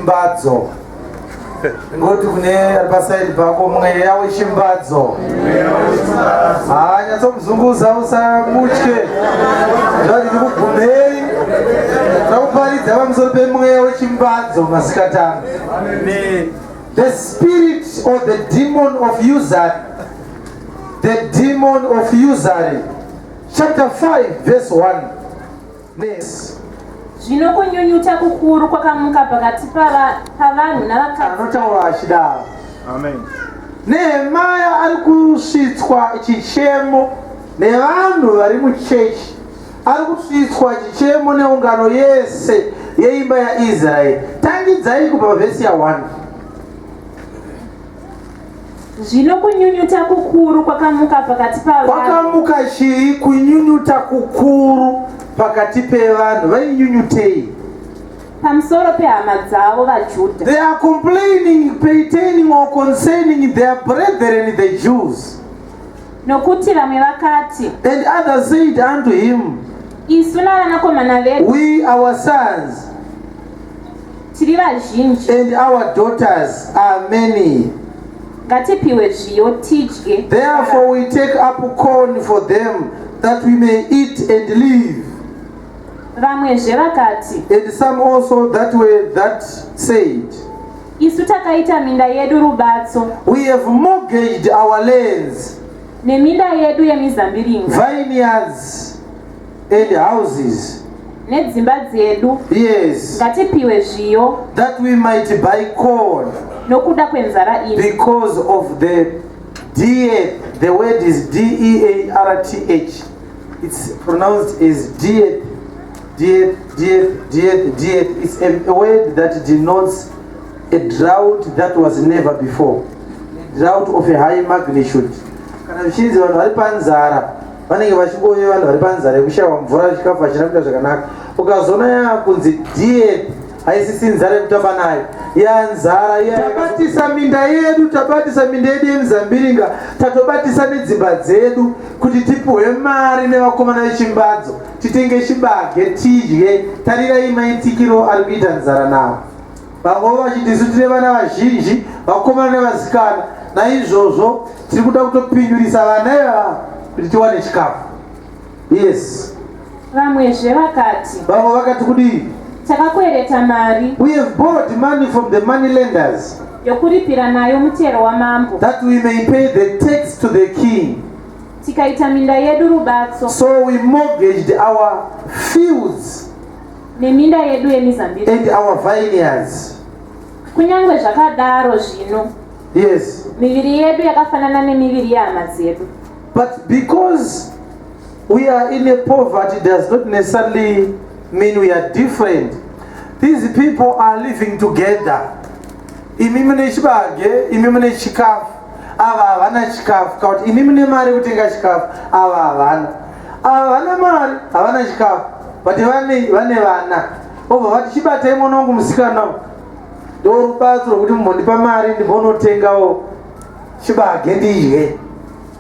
wechimbadzo. Ngoti kune aripasaidi pako mweya wechimbadzo. Nyatsokumuzunguza usamutye. Zvati ndikugumei takuparidza pamusoro pemweya wechimbadzo masikati ano. The spirit or the demon of usury. The demon of usury. Chapter 5 verse 1. Yes. Zvino kunyunyuta kukuru kwakamuka pakati pavanhu navakadzi. Anotaura achidaro. Amen. Nehemia ari kusvitswa chichemo nevanhu vari muchechi. Ari kusvitswa chichemo neungano yese yeimba yaIsraeri. Tangidzai kubva vhesi ya1. Zvino kunyunyuta kukuru kwakamuka pakati pavanhu. Kwakamuka chii? Kunyunyuta kukuru pakati pevanhu. Vainyunyutei pamusoro pehama dzavo vaJudha. They are complaining, pertaining or concerning their brethren the Jews. Nokuti vamwe vakati, and others said unto him, isu navanakomana vedu, we our sons tiri vazhinji, and our daughters are many. Ngatipiwe zviyo tidye. Therefore we take up corn for them, that we may eat and live. Vamwezve vakati, And some also that were that said, isu takaita minda yedu rubatso, we have mortgaged our lands, neminda yedu yemizambiringa, vineyards and houses. Nedzimba dzedu. Yes, Ngatipiwe zviyo, that we might buy corn, nokuda kwenzara ino. because of the death. The word is D-E-A-R-T-H. It's pronounced as death. It's a word that denotes a drought that was never before. Drought of a high magnitude. Kana vichinzi vanhu vari panzara vanenge vachingoya vanhu vari panzara yekushayiwa mvura chikafu hachina kuita zvakanaka. Ukazoona yakunzi death haisisi nzara yekutamba nayo, yanzara tabatisa minda yedu, tabatisa minda yedu yemizambiringa, tatobatisa nedzimba dzedu kuti tipuhwe mari nevakomana vechimbadzo titenge chibage tidye. Tarirai maitikiro ari kuita nzara navo. Vamwe vachiti isu tine vana vazhinji, vakomana nevasikana, naizvozvo tiri kuda kutopinyurisa vana ivava kuti tiwane chikafu. Yes. Vamwezve vakati, Vamwe vakati kudii? takakwereta mari, we have borrowed money from the money lenders, yokuripira nayo mutero wamambo, that we may pay the tax to the king. tikaita minda yedu rubatso, So we mortgaged our fields neminda yedu yemizambiringa. and our vineyards. Kunyange zvakadaro zvino, Yes, miviri yedu yakafanana nemiviri yehama dzedu. but because we are in a poverty does not necessarily mean we are different. These people are living together. Imi mune chibage, imi mune chikafu, ava havana chikafu. Kauti imi mune mari kutenga chikafu, ava havana. Ava havana mari, havana chikafu, but vane vana. Obva vati chibatai mwana wangu musikana, ndo rubatso rwokuti mumbondipa mari ndimbonotengawo chibage ndidye.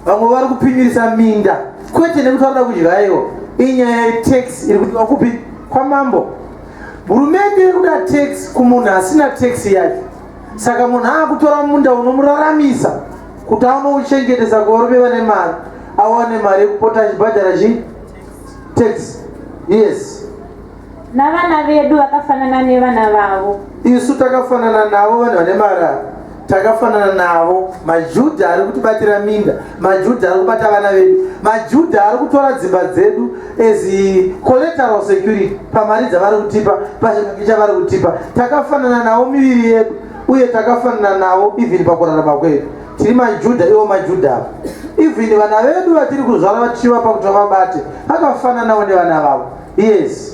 Vamwe vari kupinyurisa minda, kwete nekuti varikuda kudyaiwo. Inyaya yetax iri kudiwa kupi? Kwamambo. Hurumende iri kuda tax kumunhu asina tax yacho. Saka munhu akutora munda unomuraramisa kuti aunouchengetesa kuvarume vane mari, awane mari yekupota achibhadhara tax. Yes. Navana vedu vakafanana nevana vavo. Isu takafanana navo vanhu vane mari. Takafanana navo maJudha ari kutibatira minda, maJudha ari kubata vana vedu, maJudha ari kutora dzimba dzedu as collateral security pamari dzavari kutipa, pachibage chavari kutipa. Takafanana navo miviri yedu uye takafanana navo even pakurarama kwedu. Tiri maJudha ivo maJudha. Even vana vedu vatiri kuzvara vatichivapa kuti vabate vakafananawo nevana vavo. Yes.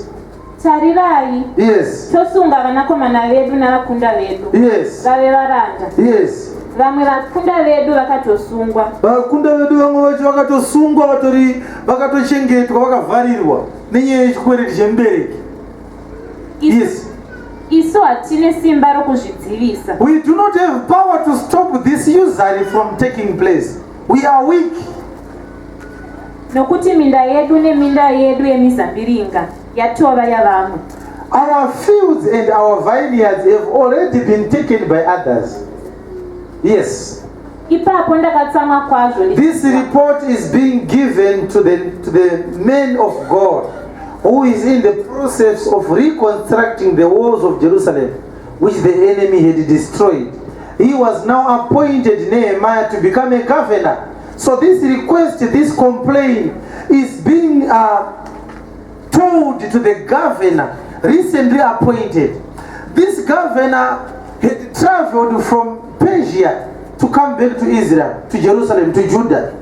Tarirai. Yes. Tosunga vanakomana vedu navakunda vedu. Yes. Vave varanda. Yes. Vamwe vakunda vedu vakatosungwa. Vakunda vedu vamwe vacho vakatosungwa, vakatochengetwa, vakavharirwa nenyaya yechikwereti chemubereki. Yes. Isu hatine simba rokuzvidzivisa. We do not have power to stop this usury from taking place. We are weak. Nokuti minda yedu neminda yedu yemizambiringa yatova yavamwe. Our fields and our vineyards have already been taken by others. Yes. Ipapo ndakatsamwa kwazvo. This report is being given to the men of God who is in the process of reconstructing the walls of Jerusalem, which the enemy had destroyed. He was now appointed, Nehemiah, to become a governor. So this request, this complaint is being told to the governor, recently appointed. This governor had traveled from Persia to come back to Israel, to Jerusalem, to Judah.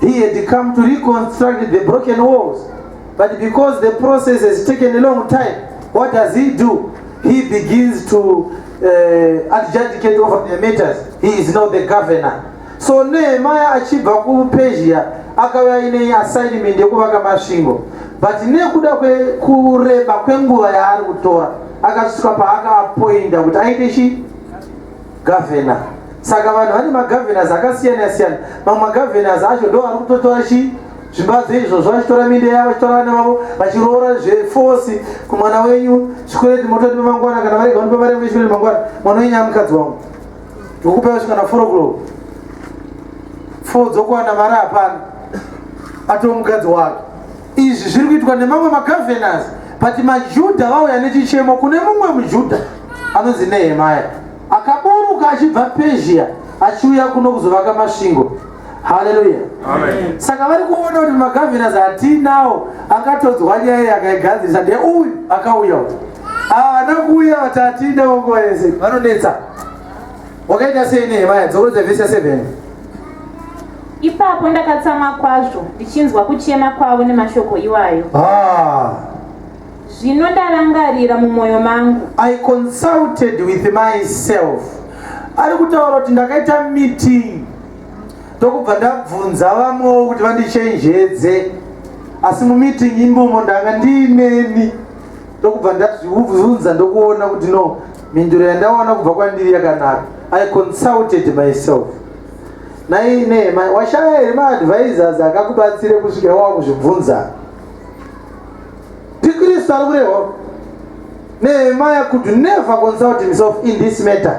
He had come to reconstruct the broken walls. But because the process has taken a long time, what does he do? He begins to adjudicate over the matters. He is now the governor. So Nehemiah achibva ku Persia akauya ine assignment yekuvaka masvingo. But nekuda kureba kwenguva yaari kutora akasvika paakaappointa kuti aite chi governor. Saka vanhu vane magovernors akasiyana siyana. Mamwe magovernors acho ndo ari kutotora chi zvimbadzo izvozvo vachitora minde yavo vachitora vana vavo vachiroora zvefosi kumwana wenyu chikwete mototi pemangwana kana varega unipa mari chikwete mangwana mwana wenyu amukadzi wangu ndikupa kusvika na 4 o'clock 4 dzokuwana mari hapana atoo mukadzi wake. Izvi zviri kuitwa nemamwe magovernors. But majudha vauya nechichemo kune mumwe mujudha anonzi Nehemiah akaburuka achibva Persia achiuya kuno kuzovaka masvingo. Hallelujah. Amen. Saka vari kuona kuti magovernors atinawo akatodzwa nyaya akaigadzirisa ndeuyu akauya haana kuuya kuti atinda nguva yese vanonetsa. Wakaita sei Nehemiah? Dzorodza vhesi 7. Ipapo ndakatsamwa kwazvo ndichinzwa kuchema kwavo nemashoko iwayo. Zvino ndarangarira mumwoyo mangu. I consulted with myself. Ari kutaura kuti ndakaita meeting ndokubva ndabvunza vamwewo kuti vandichenjedze, asi mumeeting imomo ndanga ndiineni ndokubva ndazvibvunza ndokuona kuti no, mhinduro yandaona kubva kwandiri yakanaka. I consulted myself. Naine washaya here maadvisors akakubatsire kusvikira wakuzvibvunza. Kristu ari kurehwa. Nehemiah could never consult himself in this matter.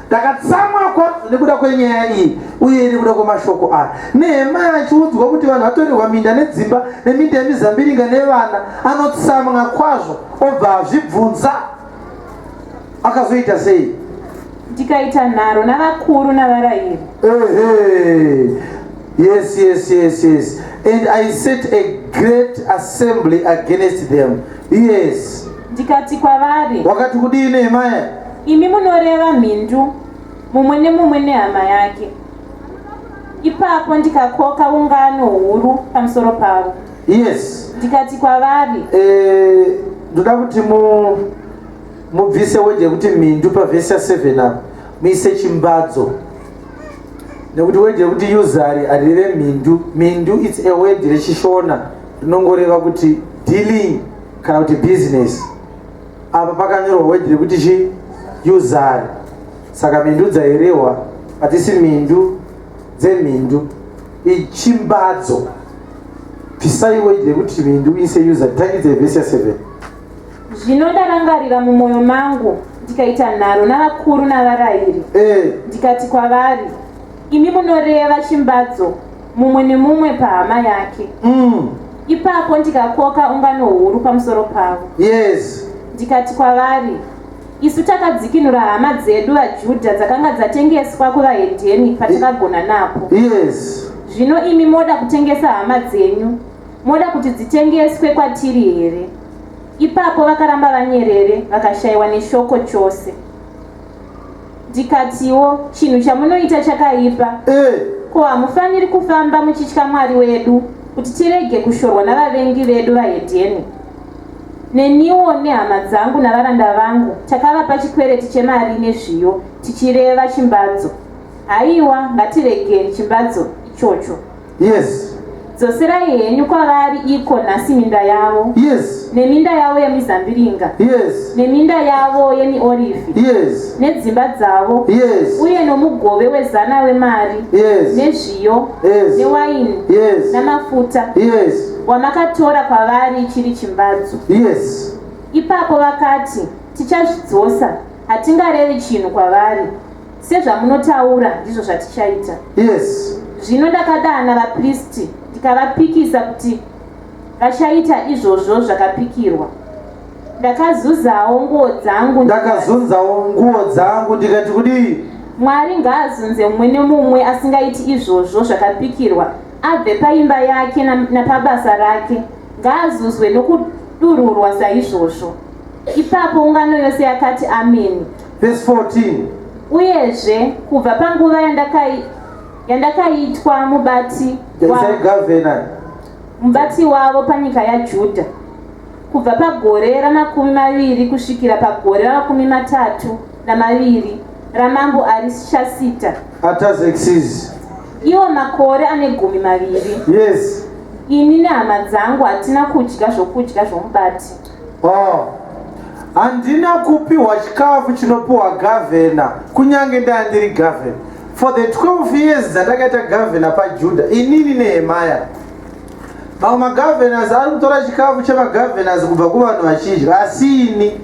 Ndakatsamwa kwazvo nekuda kwenyaya iyi uye nekuda kwemashoko aya. Nehemiah achiudzwa kuti vanhu vatorerwa minda nedzimba neminda yemizambiringa nevana, anotsamwa kwazvo obva azvibvunza. Akazoita sei? Ndikaita nharo navakuru navarayiri. Yes. And I set a great assembly against them. Yes. Ndikati kwavari. Wakati kudii Nehemiah? Imi munoreva mhindu mumwe nemumwe nehama yake. Ipapo ndikakoka ungano huru pamusoro pavo. Yes. Ndikati kwavari. Ndoda kuti mubvise weje kuti mhindu pavhesi 7 apa muise chimbadzo. Nekuti weje kuti uzari arire mhindu. Mhindu it's a word rechishona rinongoreva kuti dealing kana kuti business. Apa pakanyorwa word rekuti chi uzari. Saka mhindu dzairehwa hatisi mhindu dzemhindu, ichimbadzo. Bvisai word rekuti mhindu uise uzari. Tangidze vhesi 7. Zvino ndarangarira mumwoyo mangu ndikaita nharo navakuru navarayiri. Ndikati kwavari, imi munoreva chimbadzo mumwe nemumwe pahama yake. Ipapo ndikakoka ungano huru pamusoro pavo. Yes. Ndikati kwavari, isu takadzikinura hama dzedu vaJudha dzakanga dzatengeswa kuvahedheni patakagona napo. Yes. Zvino imi moda kutengesa hama dzenyu, moda kuti dzitengeswe kwatiri here? Ipapo vakaramba vanyerere vakashayiwa neshoko chose. Ndikatiwo, chinhu chamunoita chakaipa. Ko hamufaniri kufamba muchitya Mwari wedu kuti tirege kushorwa navavengi vedu vahedheni. Neniwo nehama dzangu navaranda vangu takavapa chikwereti chemari nezviyo tichireva chimbadzo. Haiwa, ngatiregei chimbadzo ichocho. Yes. Dzoserai henyu kwavari iko nhasi minda yavo. Yes. Neminda yavo yemizambiringa. Yes. Neminda yavo yemiorivhi. Yes. Nedzimba dzavo. Yes. Uye nomugove wezana wemari. Yes. Nezviyo. Yes. Newaini. Yes. Namafuta. Yes. Wamakatora kwavari chiri chimbadzo. Yes. Ipapo vakati, tichazvidzosa, hatingarevi chinhu kwavari. Sezvamunotaura ndizvo zvatichaita. Yes. Zvino ndakadana vapristi ndikavapikisa kuti vachaita izvozvo zvakapikirwa. Ndakazunzawo nguo dzangu ndikati kudii? Mwari ngaazunze mumwe nemumwe asingaiti izvozvo zvakapikirwa abve paimba yake napabasa rake, ngaazuzwe nokudururwa saizvozvo. Ipapo ungano yose yakati ameni. Verse 14. Uyezve kubva panguva yandakaitwa mubati wavo panyika yaJudha, kubva pagore ra20 kusvikira pagore ra32 ramambo Arishasita Artaxerxes, iwo makore ane 12. Yes. Ini nehama dzangu hatina kudya zvokudya zvomubati. Handina kupiwa chikafu chinopiwa gavhena kunyange ndandiri gavhena. For the 12 years dzandakaita gavhena paJudha, inini neHemaya. Mamwe magavhenas ari kutora chikafu chemagavhenas kubva kuvanhu vachidya, asi ini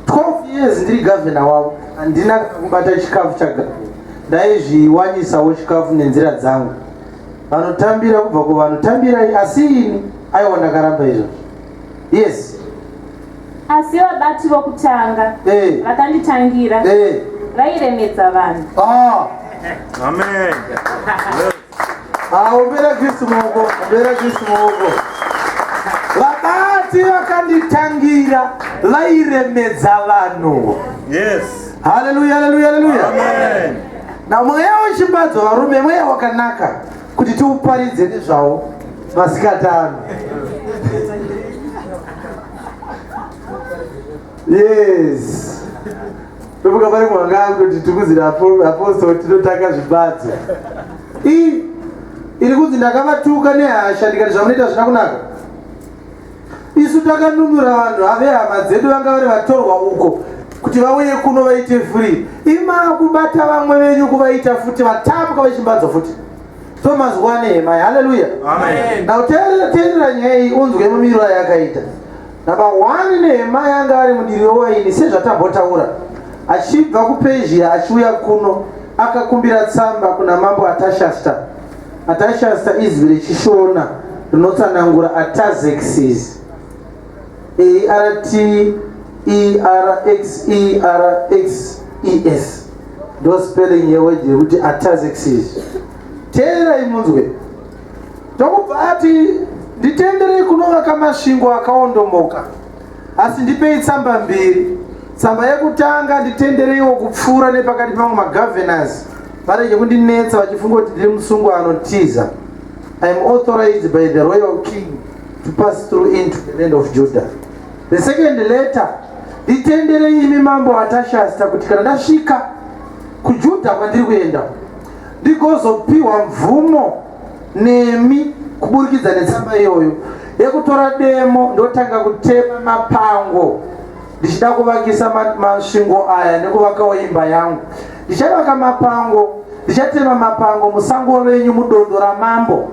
12 years ndiri gavhena wavo handina kubata chikafu chagavhena. Ndaizviwanisawo chikafu nenzira dzangu. Vanotambira kubva kuvanotambira, asi ini aiwa ndakaramba izvo. Yes. Asi vabati vokutanga vakanditangira vairemedza vanhu. Amen. Umbera Kristu muoko. Vabati vakanditangira vairemedza vanhu. Yes. Hallelujah. Amen. Na mweya wechimbadzo varume, mweya wakanaka kuti tiuparidze nezvawo masikatano. Yes. Tomuka pari mwanga kuti tikuzira apostoli tinotaka zvibadzo. Iri kunzi ndakavatuka nehasha ndikati zvamunoita zvina kunaka. Isu takanunura vanhu ave hama dzedu vanga vari vatorwa uko kuti vauye kuno vaite free. Kubata vamwe venyu kuvaita futi vatapwa vechimbadzo futi. So mazuva neHemaya. Hallelujah. Amen. Now teerera nyaya iyi unzwe mumiriro yakaita. Number 1, neHemaya anga ari mudiri wewaini sezvatambotaura. Achibva kuPezhia achiuya kuno akakumbira tsamba kuna mambo Artashasta. Artashasta izwi rechishona rinotsanangura Artaxerxes. ARTERXERXES. Ndo spelling yeword yekuti Artaxerxes. Teera imunzwe. Tokubva ati nditenderei kunovaka masvingo akaondomoka, asi ndipei tsamba mbiri. Tsamba yekutanga nditendereiwo kupfuura nepakati pamwe magavhenas varege kundinetsa vachifunga kuti ndiri musungano tiza. I am authorized by the royal king to pass through into the land of Judah. The second letter, nditenderei imi mambo Artashasta kuti kana ndasvika kuJudha kwandiri kuenda ndigozopiwa mvumo nemi kuburikidza netsamba iyoyo yekutora demo ndotanga kutema mapango ndichida kuvakisa masvingo aya nekuvakawo imba yangu. Ndichavaka mapango, ndichatema mapango musango renyu mudondo ramambo.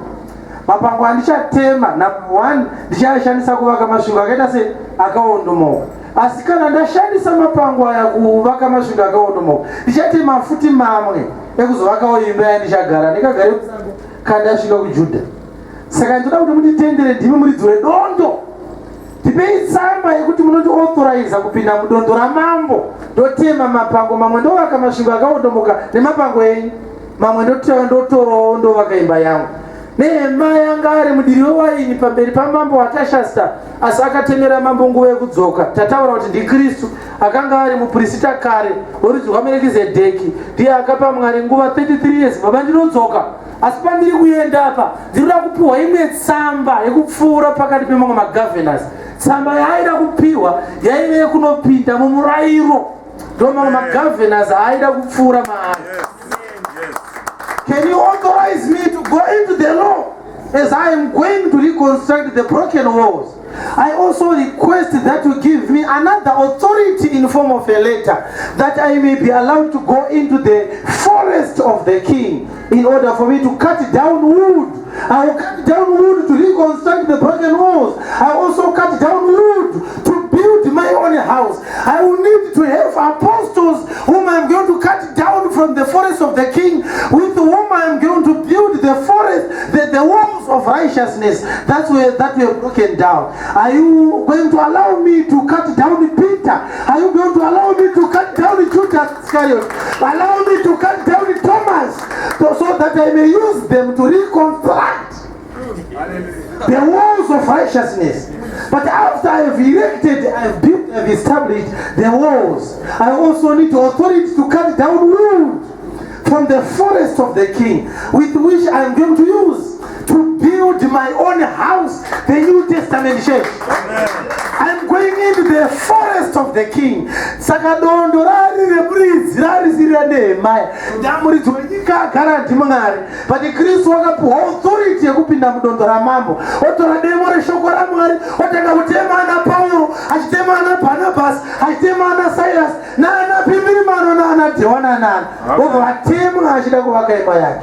Mapango andichatema, number 1, ndichashandisa kuvaka masvingo akaita se akaondomoka. Asi kana ndashandisa mapango aya kuvaka masvingo akaondomoka, ndichatema futi mamwe ekuzovakawo imba yandichagara. Ndikagare musango kana ndasvika kuJudha. Saka ndoda kuti munditendere ndimi muridzi wedondo. Ndipei tsamba yekuti munoti authorize kupinda mudondo ramambo ndotema mapango mamwe ndovaka masvingo akaondomoka nemapango enyu, mamwe ndotorawo ndovaka imba yangu. NeHemaya anga ari mudiri wewaini pamberi pamambo Artashasta, asi akatemera mambo nguva yekudzoka. Tataura kuti ndiKristu akanga ari muprista kare worudzi rwaMerikizedheki, ndiye akapa Mwari nguva 33 years. Baba ndinodzoka, asi pandiri kuenda apa ndinoda kupiwa imwe tsamba yekupfuura pakati pemamwe magavhenas. Tsamba yaaida kupiwa yaive yekunopinda mumurayiro, ndo mamwe magavhenas aaida kupfuura maari. Can you authorize me to go into the law as I am going to reconstruct the broken walls? I also request that you give me another authority in form of a letter that I may be allowed to go into the forest of the king in order for me to cut down wood. I will cut down wood to reconstruct the broken walls. I also cut down wood to build build my own house, I will need to have apostles whom I'm going to cut down from the forest of the king, with whom I'm going to build the forest, the walls of righteousness that were broken down. Are you going to allow me to cut down Peter? Are you going to allow me to cut down Judas Iscariot? Allow me to cut down Thomas, so that I may use them to reconstruct the walls of righteousness. But after I have erected, I have built, I have established the walls, I also need authority to cut down wood from the forest of the king, with which I am going to use to build my own house, the New Testament church. I'm going into the forest of the king. Sakadondo rari rebridzi rari zira Nehemiah. Ndamuri dzwenyika garanti mwari. But Kristu wakapuwa authority yekupinda mudondo ramambo. Otora demo reshoko ramwari. Otanga kutema ana Paulo, achitema ana Barnabas, achitema ana Silas, na ana Pilimano na ana Johanana. Ovatema achida kuvaka imba yake.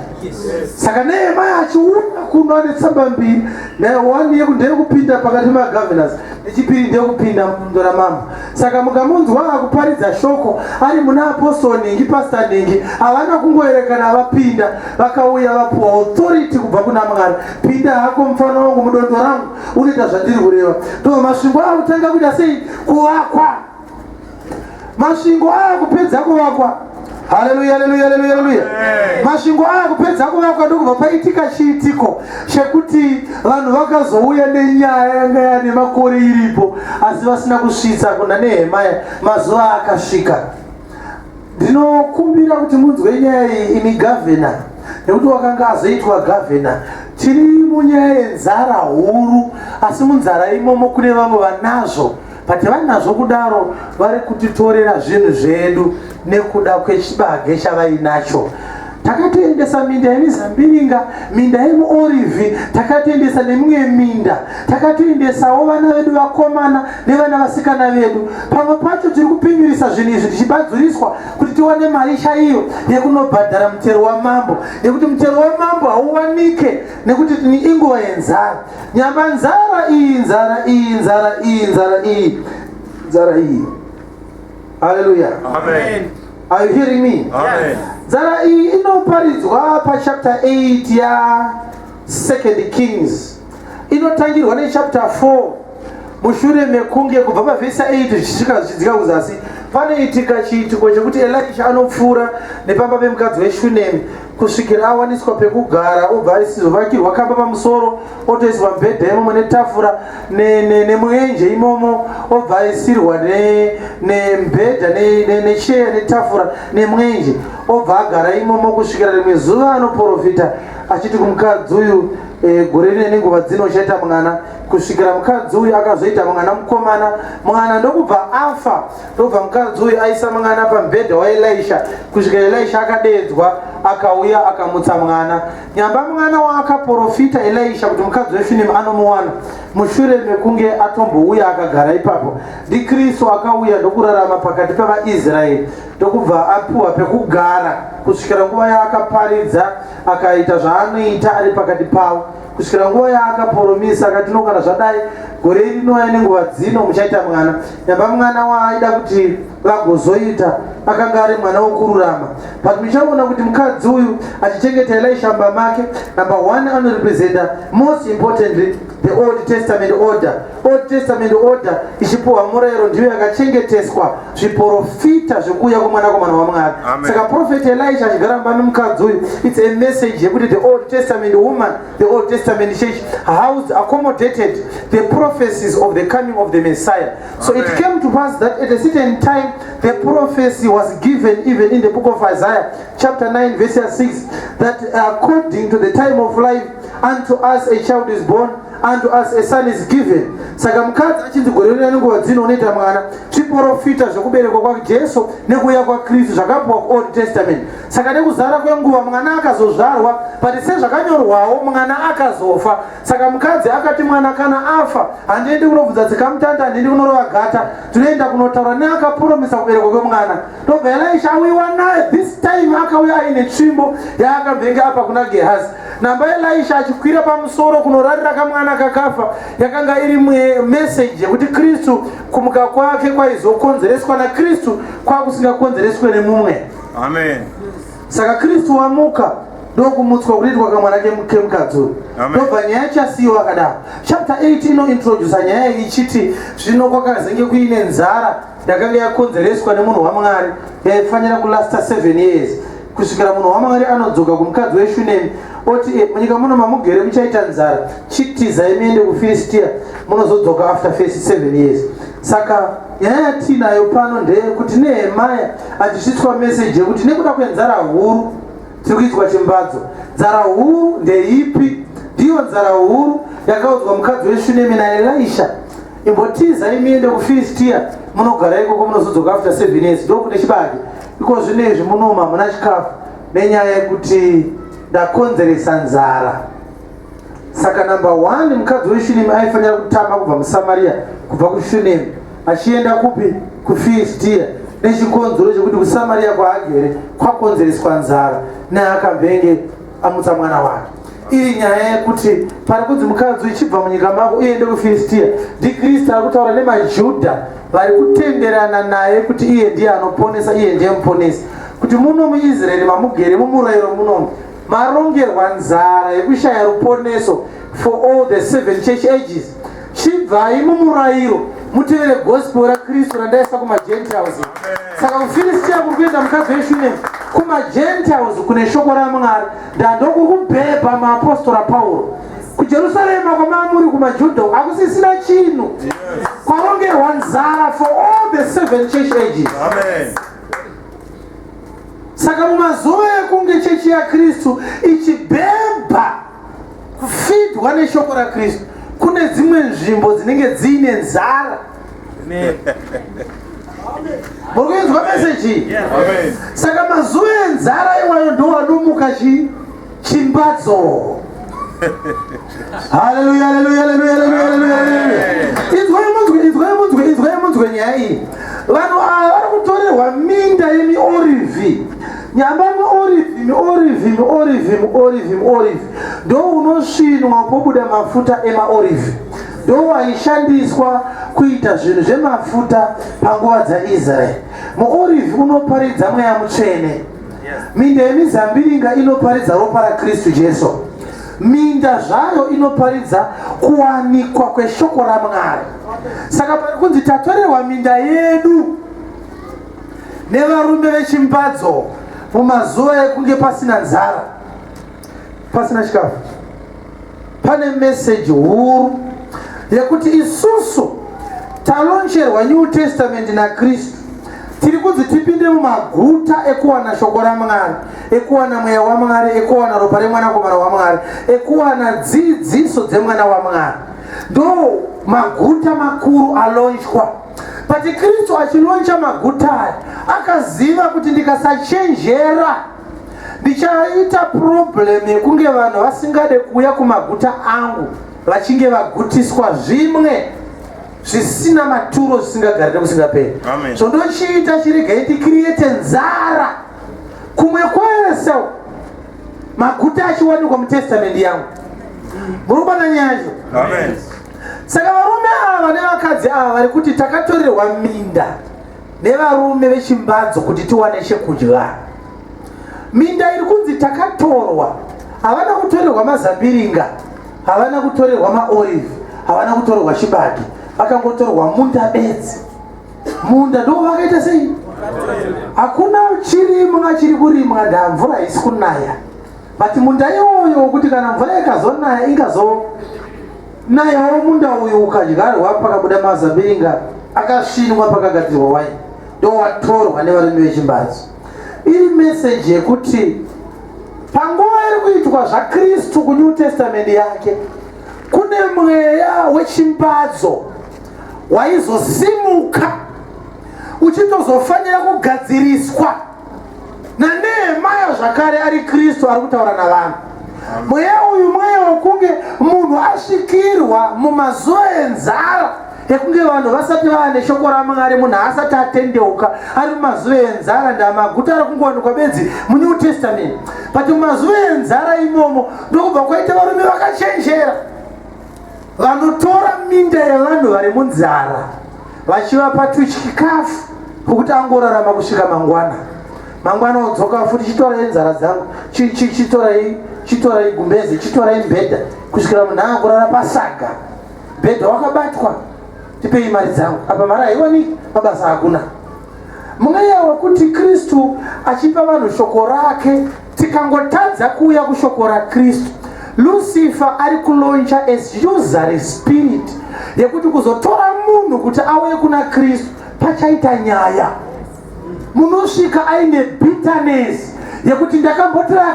Saka Nehemiah achiuya kuno ane tsamba mbiri. Na wani ndeyekupinda pakati magovernors. Nechipiri ndeyekupinda mudondo ramambo. Saka mukamunzwa akuparidza shoko ari muna apostle ningi, pastor ningi, havana kungoerekana vapinda vakauya vapuwa authority kubva kuna Mwari. Pinda hako mfano wangu mudondo rangu, unoita zvandiri kureva. Masvingo akutanga kuita sei? Kuvakwa. Masvingo akupedza kuvakwa. Haleluya, haleluya, haleluya, haleluya. Masvingo akupedza kuvakwa ndokubva paitika chiitiko chekuti vanhu vakazouya nenyaya yanga yane makore iripo, asi vasina kusvitsa kuna Nehemiah. Mazuva akasvika. Ndinokumbira kuti munzwe nyaya iyi imi governor, nekuti wakanga azoitwa governor. Tiri munyaya yenzara huru, asi munzara imomo kune vamwe vanazvo. Pati vanazvo kudaro vari kutitorera zvinhu zvedu nekuda kwechibage chavainacho. Takatoendesa minda yemizambiringa, minda yemuorivi, takatoendesa nemimwe minda, takatoendesawo vana vedu vakomana nevana vasikana vedu. Pamwe pacho tiri kupinurisa zvinhu izvi tichibadzuriswa kuti tiwane mari chaiyo yekunobhadhara mutero wamambo, nekuti mutero wamambo hauwanike nekuti ni inguva yenzara. Nyamba nzara iyi, nzara iyi, nzara iyi, nzara iyi, nzara iyi. Hallelujah. Amen. Are you hearing me? Amen. Nzara iyi inoparidzwa pa chapter 8 ya 2 Kings. Inotangirwa ne chapter 4. Mushure mekunge kubva pa verse 8 zvichika kuzasi. Panoitika chiitiko chekuti Elisha anopfuura nepamba pemukadzi weShunemi kusvikira awaniswa pekugara, obva asizovakirwa kamba pamusoro, otoiswa mubhedha imomo netafura nemwenje imomo, obva aisirwa nemubhedha necheya netafura nemwenje, obva agara imomo kusvikira rimwe zuva anoprofita achiti kumukadzi uyu gore rine nenguva dzino uchaita mwana, kusvikira mukadzi uyu akazoita mwana mukomana. Mwana ndokubva afa, ndobva mukadzi uyu aisa mwana pamubhedha waElisha, kusvika Elisha akadeedzwa akauya akamutsa mwana. Nyamba mwana waakaprofita Elisha kuti mukadzi weShunemi anomuwana, mushure mekunge atombouya akagara ipapo, ndiKristu akauya ndokurarama pakati pavaIsraeri, ndokubva apiwa pekugara kusvikira nguva yaakaparidza akaita zvaanoita ari pakati pavo, kusvikira nguva yaakaporomisa akati nokana zvadai gore rinouya nenguva dzino muchaita mwana. Nyamba mwana waaida kuti vagozoita akanga ari mwana wokururama. But muchaona kuti mukadzi uyu achichengeta Elisha mumba make, number 1 anorepresenta most importantly the Old Testament order. Old Testament order ichipuwa murayiro ndiyo yakachengeteswa zviprofita zvekuuya kwomwanakomana waMwari. Saka prophet Elisha achigara mumba memukadzi uyu, it's a message yekuti the Old Testament woman, the Old Testament church housed, accommodated the prophecies of the coming of the Messiah. So it came to pass that at a certain time the prophecy was given even in the book of Isaiah chapter 9 verse 6 that according to the time of life unto us a child is born, unto us a son is given. Saka mukadzi achinzi gore rine nenguva dzino unoita mwana, zviprofita zvokuberekwa kwaJesu nekuuya kwaKristu zvakapuwa kuOld Testament. Saka nekuzara kwenguva mwana akazozvarwa, but sezvakanyorwawo mwana akazofa. Saka mukadzi akati mwana kana afa handiendi kunobvudza dzikamutanda, handiendi kunorova gata, tinoenda kunotaura neakapromisa kuberekwa kwemwana. Ndobva Elisha auyiwa naye, this time akauya aine tsvimbo yaakabvenge apa kuna Gehazi. namba Elisha achikwira pamusoro kunorarira kamwana kakafa yakanga iri message yekuti Kristu kumuka kwake kwaizokonzereswa naKristu kwakusingakonzereswe nemumwe. Amen. Saka Kristu wamuka ndokumutswa kuitwa kamwana kemukadzi. Ndobva nyaya chasiwa akadaro. Chapter 8 inointroduce nyaya ichiti zvino kwakazenge kuine nzara yakanga yakonzereswa nemunhu waMwari yaifanira kulasta 7 years. Kusvikira munhu waMwari anodzoka kumukadzi weShunemi oti munyika muno mamugere muchaita nzara, chitizai muende kuFilistia munozodzoka after first 7 years. Saka nyaya yatinayo pano ndeyekuti Nehemia achisvitswa message yekuti nekuda kwenzara huru tiri kuitwa chimbadzo. Nzara huru ndeipi? Ndiyo nzara huru yakaudzwa mukadzi weShunemi naElisha, imbotizai muende kuFilistia munogara ikoko munozodzoka after 7 years. Ndokune chibage iko zvinezvi munoma muna chikafu nenyaya yekuti ndakonzeresa nzara. Saka number 1 mukadzi weShunemi aifanira kutama kubva muSamaria kubva kuShunemi achienda kupi? kuFilistia nechikonzero chekuti kuSamaria kwaagere kwakonzereswa nzara neakambenge amutsa mwana wake. Iri nyaya yekuti pari kunzi mukadzi ichibva munyika mako uende kuFilistia, ndiKristu ari kutaura nemaJudha vari kutenderana naye kuti iye ndiye anoponesa, iye ndiye muponesi. Kuti muno muIsraeri mamugere mumurayiro munomu marongerwa nzara yekushaya ruponeso for all the 7 church ages. Chibvai mumurayiro mutevere gospel raKristu randaisa kumaGentiles. Saka kuFilistia kuri kuenda mukadzi weShunemi kumaGentiles kune shoko raMwari ndandokuri kubhebha maapostora Pauro. kuJerusalema kwamamuri kumaJudha akusisina chinhu, kwarongerwa nzara for all the 7 church ages. Amen. Saka mumazuva ekunge chechi yaKristu ichibhebha kufidwa neshoko raKristu kune dzimwe nzvimbo dzinenge dziine nzara. Murikuinzwa message? Amen. Saka mazuva enzara iwayo ndoanomuka chimbadzo. Hallelujah, hallelujah, hallelujah, hallelujah, hallelujah. Inzwai munzwe nyaya iyi. Vanhu ava vari kutorerwa minda yemiorivhi. Nyamba miorivhi ndo unosvinwa pobuda mafuta emaorivhi. Ndo waishandiswa kuita zvinhu zvemafuta panguva dzaIsraeri. Muorivhi unoparidza mweya mutsvene. Minda yemizambiringa inoparidza ropa raKristu Jesu. Minda zvayo inoparidza kuwanikwa kweshoko raMwari. Saka pari kunzi tatorerwa minda yedu nevarume vechimbadzo mumazuva ekunge pasina nzara, pasina chikafu. Pane message huru yekuti isusu taloncherwa New Testament naKristu. Tiri kunzi tipinde mumaguta ekuwana shoko raMwari, ekuwana mweya waMwari, ekuwana ropa remwanakomana waMwari, ekuwana dzidziso dzemwana waMwari. Ndo maguta makuru alonchwa. Pati Kristu achiloncha maguta aya akaziva kuti ndikasachenjera ndichaita problem yekunge vanhu vasingade kuuya kumaguta angu vachinge vagutiswa zvimwe zvisina maturo zvisingagarire kusingaperi. So ndochiita chirega create nzara kumwe kwese maguta achiwanikwa mutestamenti yangu. Murubana nyayo. Amen. Saka varume ava nevakadzi ava vari kuti takatorerwa minda nevarume vechimbadzo kuti tiwane chekudya. Minda iri kunzi takatorwa, havana kutorerwa mazambiringa, havana kutorerwa maorivhi, havana kutorerwa chibage, vakangotorerwa munda bedzi. Munda ndo vakaita sei? Hakuna chirimwa chiri kurimwa nda mvura isi kunaya. Bati munda iwoyo kuti kana mvura ikazonaya nayawo munda uyu ukadyarwa pakabuda mazambiringa akasvinwa pakagadzirwa waini, ndo watorwa nevarume vechimbadzo. Iri message yekuti panguva iri kuitwa zvaKristu kuNew Testament yake kune mweya wechimbadzo waizosimuka uchitozofanira kugadziriswa naNehemia zvakare ari Kristu ari kutaura navanhu. Mweya uyu mweya wokunge munhu asvikirwa mumazuva enzara ekunge vanhu vasati vane shoko raMwari, munhu asati atendeuka ari mumazuva enzara. Ndamaguta ari kungowanikwa bedzi muNew Testament, but mumazuva enzara imomo ndokubva kwaita varume vakachenjera vanotora minda yevanhu vari munzara vachivapa chikafu kuti angorarama kusvika mangwana. Mangwana odzoka futi, chitorai nzara dzangu, chitorai gumbezi, chitorai mbedha, kusvikira munhu angorara pasaga. Mbedha wakabatwa, tipei mari dzangu. Apa mari haiwaniki, mabasa hakuna. Mweya wekuti Kristu achipa vanhu shoko rake, tikangotadza kuuya kushoko raKristu, Lucifer ari kuloncha as usury spirit yekuti kuzotora munhu kuti auye kuna Kristu pachaita nyaya. Munosvika aine bitterness yekuti ndakambotera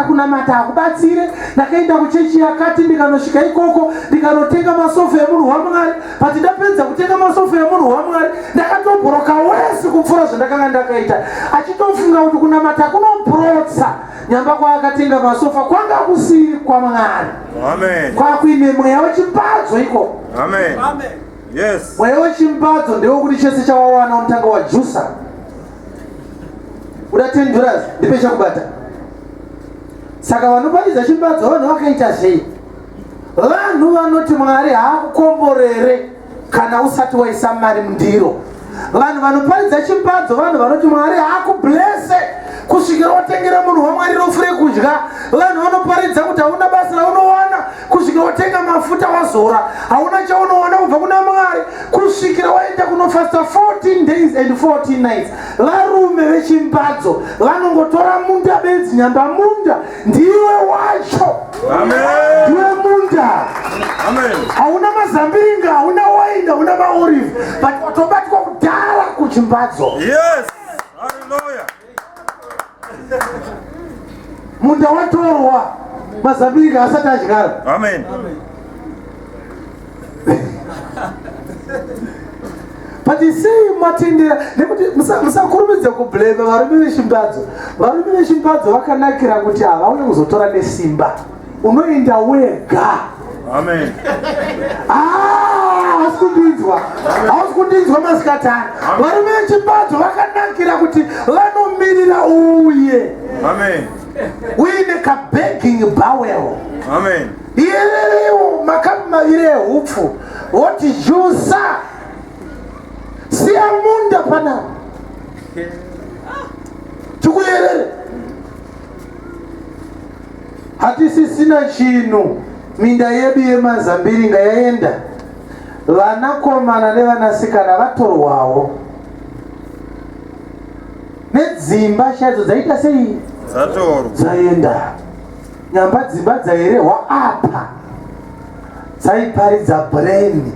kunamata akubatsire, ndakaenda kuchechi yakati, ndikanosvika ikoko ndikanotenga masofa emunhu waMwari, but ndapedza kutenga masofa emunhu waMwari ndakatobhuroka wese kupfuura zvandakanga ndakaita, achitofunga kuti kunamata kunoprotsa. Nyamba kwaakatenga masofa kwanga kusiri kwaMwari. Amen. Kwakuine mweya wechimbadzo iko. Amen. Amen. Yes. Mweya wechimbadzo ndewekuti chese chawawana unotanga wajusa. Udatendurazi ndipe chakubata. Saka vanoparidza chimbadzo vanhu vakaita sei? Vanhu vanoti Mwari haakukomborere kana usati waisa mari mundiro. Vanhu vanoparidza chimbadzo vanhu vanoti Mwari haakublese kusvikira watengera munhu waMwari rofu rekudya. Vanhu vanoparidza kuti hauna basa raunowana kusvikira watenga mafuta wazora, hauna chaunowana kubva kuna Mwari kusvikira waenda kunofasta 14 days and 14 nights. Varume vechimbadzo vanongotora munda bedzi, nyamba munda ndiwe wacho. Amen. Ndiwe munda. Amen. Hauna mazambiringa, hauna waini, hauna maolive, but watobatwa kudhara kuchimbadzo. Yes. Hallelujah. Munda watorwa, mazambiringa asati adyara. Amen. But sei matendera nekuti musakurumidza kublame varume vechimbadzo. Varume vechimbadzo vakanakira kuti havaone kuzotora nesimba, unoenda wega. Amen. Hausi kundinzwa masikatani. Varume vechimbadzo vakanakira kuti vanomirira uye. Amen. Uine kabegging bowel. Amen. Iyererewo makapi maviri ehupfu woti jusa siya munda pana chikuyerere. Hatisisina chinhu, minda yedu yemazambiringa yaenda, vanakomana nevanasikana vatorwawo, nedzimba chadzo dzaita sei? Dzaenda. Nyamba dzimba dzairehwa apa dzaiparidza brain.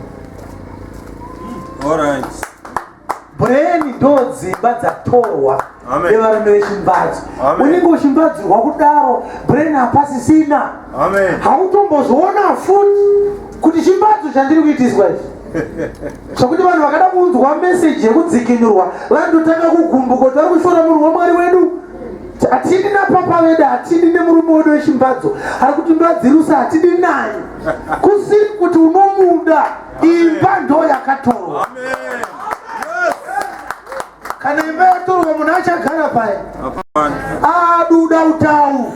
Alright. Brain ndo dzimba dzatorwa nevarume vechimbadzo. Unenge uchimbadzirwa kudaro, brain hapasisina. Amen. Hautombozoona futi kuti chimbadzo chandiri kuitiswa ichi. Zvokuti vanhu vakada kunzwa meseji yekudzikinurwa vanotanga kugumbuka kuti vari kushora munhu waMwari wedu. Hatidi napapa vedu, hatidi nemurume wedu wechimbadzo, ari kuti mbadzirusa hatidi naye. Kusiri kuti unomuda, imba ndo yakatorwa. Kana imba yatorwa munhu achagara paye. Aduda utau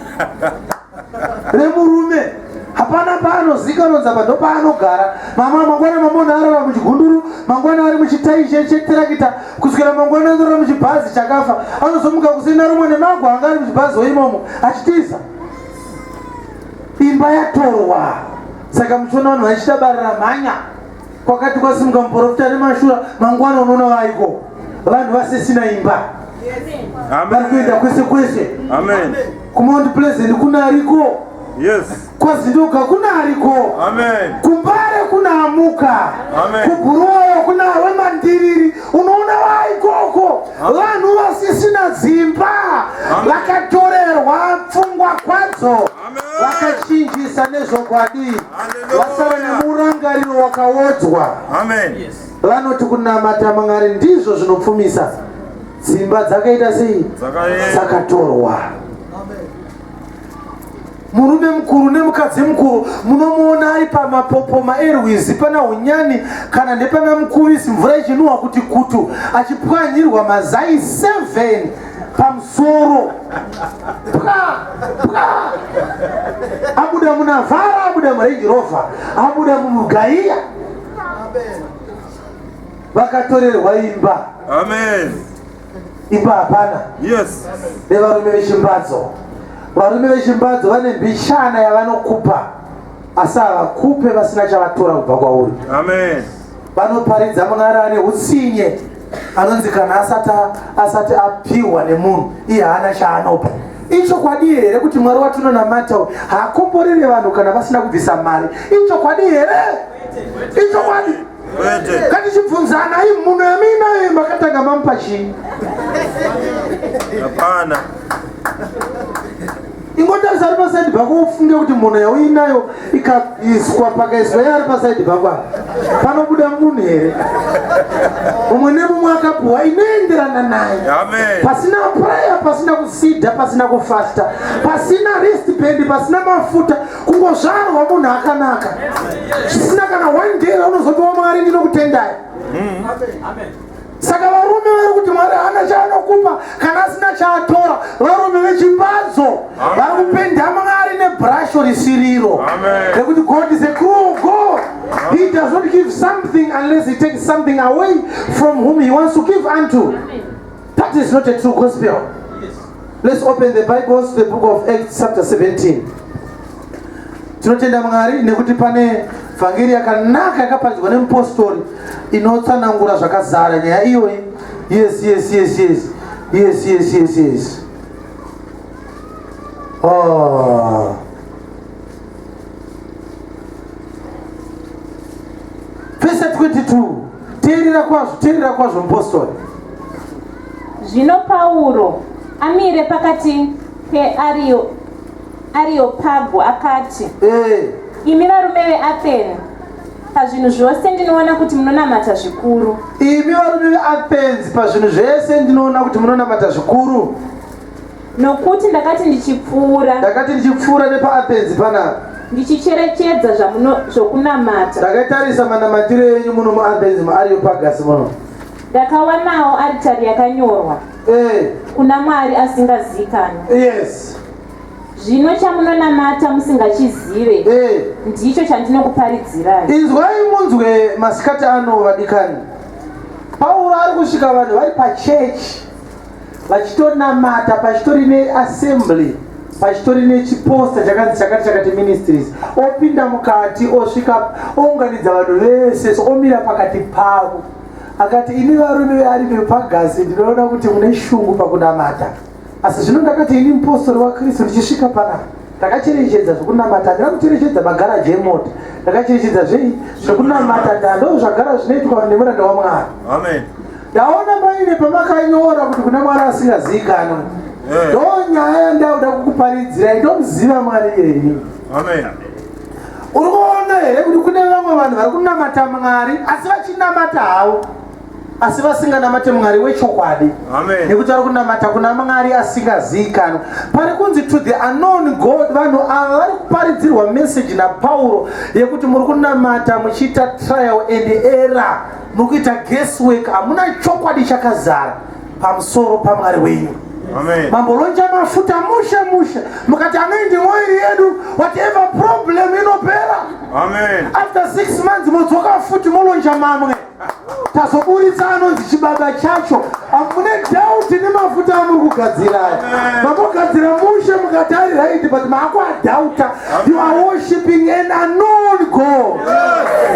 remurume. Hapana paanozikanodza pa ndo paanogara. Mangwana mamona arara muchigunduru, mangwana ari muchitaiche cheterakita, kusvikira mangwana andorara muchibhazi chakafa. Anozomuka kusina rumwe nemagwa anga ari muchibhazi weimomo achitiza. Imba yatorwa. Saka muchona vanhu vachitabarira mhanya. Kwakati kwasimuka muprofita nemashura, mangwana unoona vaiko vanhu vasisina imba. Vari kuenda kwese kwese. Amen. Kumount Pleasant kuna ariko. Yes. KwaZidoka kuna ariko. Amen. Kumbare kuna amuka. Amen. Kuburoyo kuna wemandiriri. Unoona vaikoko vanhu vasisina dzimba vakatorerwa pfungwa kwadzo, vakachinjisa nezvokwadi, vasara nemurangariro wakaodzwa. Amen. Vanoti kunamata Mwari ndizvo zvinopfumisa. Dzimba dzakaita sei? Dzakatorwa. murume mukuru nemukadzi mukuru munomuona ari pamapopo maerwizi pana unyani kana ndepana mukuvisi mvura ichinhuhwa kuti kutu achipwanyirwa mazai 7 pamusoro abuda munavhara abuda murange rover abuda mumugaiya vakatorerwa imba. Amen. Imba hapana. Yes. Nevarume vechimbadzo. Varume vechimbadzo vane mbishana yavanokupa asi havakupe vasina chavatora kubva kwauri. Amen. Vanoparidza mwari ane utsinye anonzi kana asati apiwa nemunhu iye haana chaanopa. Ichokwadi here kuti mwari watinonamata haakomborere vanhu kana vasina kubvisa mari? Ichokwadi here? Ichokwadi? Katichibvunzana munhu yaminaye makatanga mamupa chii? Hapana. Ingotarisa ari pasaidi bhako ufunge kuti munhu yauinayo ikaiswa pakaiswa yari pasaidi bhako panobuda munhu here? Umwe nemumwe akapuhwa inoenderana naye. Pasina prayer, pasina kusidha, pasina kufasta, pasina wristband, pasina mafuta, kungozvarwa munhu akanaka zvisina kana 1 day unozopiwa mwari ndinokutendai. Saka varume vari kuti mwari haana chaanokupa kana asina chaatora. Varume vechimbadzo vari kupenda mwari nebrasho risiriro rekuti God is a cruel God. He does not give something unless he takes something away from whom he wants to give unto. That is not a true gospel. Let's open the Bibles to the book of Acts chapter 17. Tinotenda mwari nekuti pane vhangeri yakanaka yakaparidzwa nemupostori inotsanangura zvakazara nyaya iyoyi. Yes. Oh. Verse 22. Teerera kwazvo mupostori. Zvino Pauro amire pakati Areopago akati, imi varume veAthene, pazvinhu zvose ndinoona kuti munonamata zvikuru. Imi varume veAthens, pazvinhu zvese ndinoona kuti munonamata zvikuru. Nokuti ndakati ndichipfuura nepaAthens panapa ndichicherechedza zvokunamata. Ndakatarisa manamatiro enyu muno muAthens muAreopagus muno. Ndakawanawo aritari yakanyorwa kuna mwari asingazikanwa. Yes. Zvino chamunonamata musingachizive ndicho chandinokuparidzirai. Inzwai munzwe masikati ano vadikani. Pauro ari kusvika vanhu vari pachechi vachitonamata pachitori neassembly, pachitori nechiposta chakati ministries. Opinda mukati osvika ounganidza vanhu vese omira pakati pavo akati, imi varume veAreopagasi ndinoona kuti mune shungu pakunamata. Asi zvino ndakati ini mupostori waKristu ndichisvika panapa ndakacherechedza zvokunamata. Handina kucherechedza magaraji emota, ndakacherechedza zvokunamata ndo zvagara zvinoitwa nemuranda waMwari. Amen. Ndaona maine pamakanyora kuti kuna mwari asingazikanwa. Ndo nyaya yandauda kukuparidzirai. Ndomuziva mwari iyeni. Amen. Uri kuona here kuti kune vamwe vanhu vari kunamata mwari asi vachinamata havo asi vasinganamate mwari wechokwadi. Nekuti vari kunamata kuna mwari asingazikanwa. Pari kunzi to the unknown God. Vanhu ava vari kuparidzirwa message naPauro yekuti muri kunamata muchiita trial and error, muri kuita guesswork, hamuna chokwadi chakazara pamusoro pamwari wenyu. Mambolonja mafuta musha mukati anoindi mwiri yedu, whatever problem inopera. After 6 months modzoka futi molonja mamwe tazoburitsa anonzi chibaba chacho. Hamune doubt nemafuta amuri kugadzirai. Mamogadzira musha mukatari right, but maakwadauta. You are worshiping an unknown God.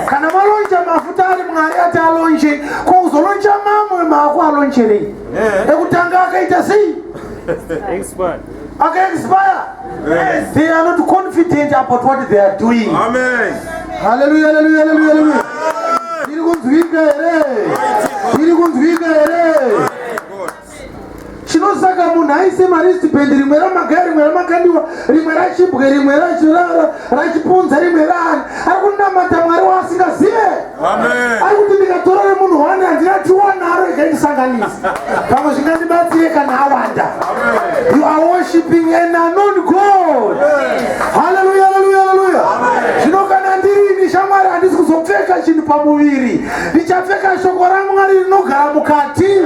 Kana malonja mafuta ari mwari ati alonje, kuzolonja mamwe maakualonjerei. Ekutanga akaita sei? Expert. Expire. They are not confident about what they are doing. Amen. Hallelujah. Chinoziva ndosaka munhu aise maristband, rimwe ramagaya, rimwe ramakandiwa, rimwe rachibwe, rimwe rachipunza, rimwe raani. Ari kunamata Mwari waasingazive. Ari kuti ndikatora remunhu 1 handina 2 ikainisanganisa. Pamwe zvingandibatsire kana awanda. You are worshiping an unknown God. Hallelujah, hallelujah, hallelujah. Zvino kana ndiri shamwari handisi kuzopfeka chinhu pamuviri, ndichapfeka shoko raMwari rinogara mukati,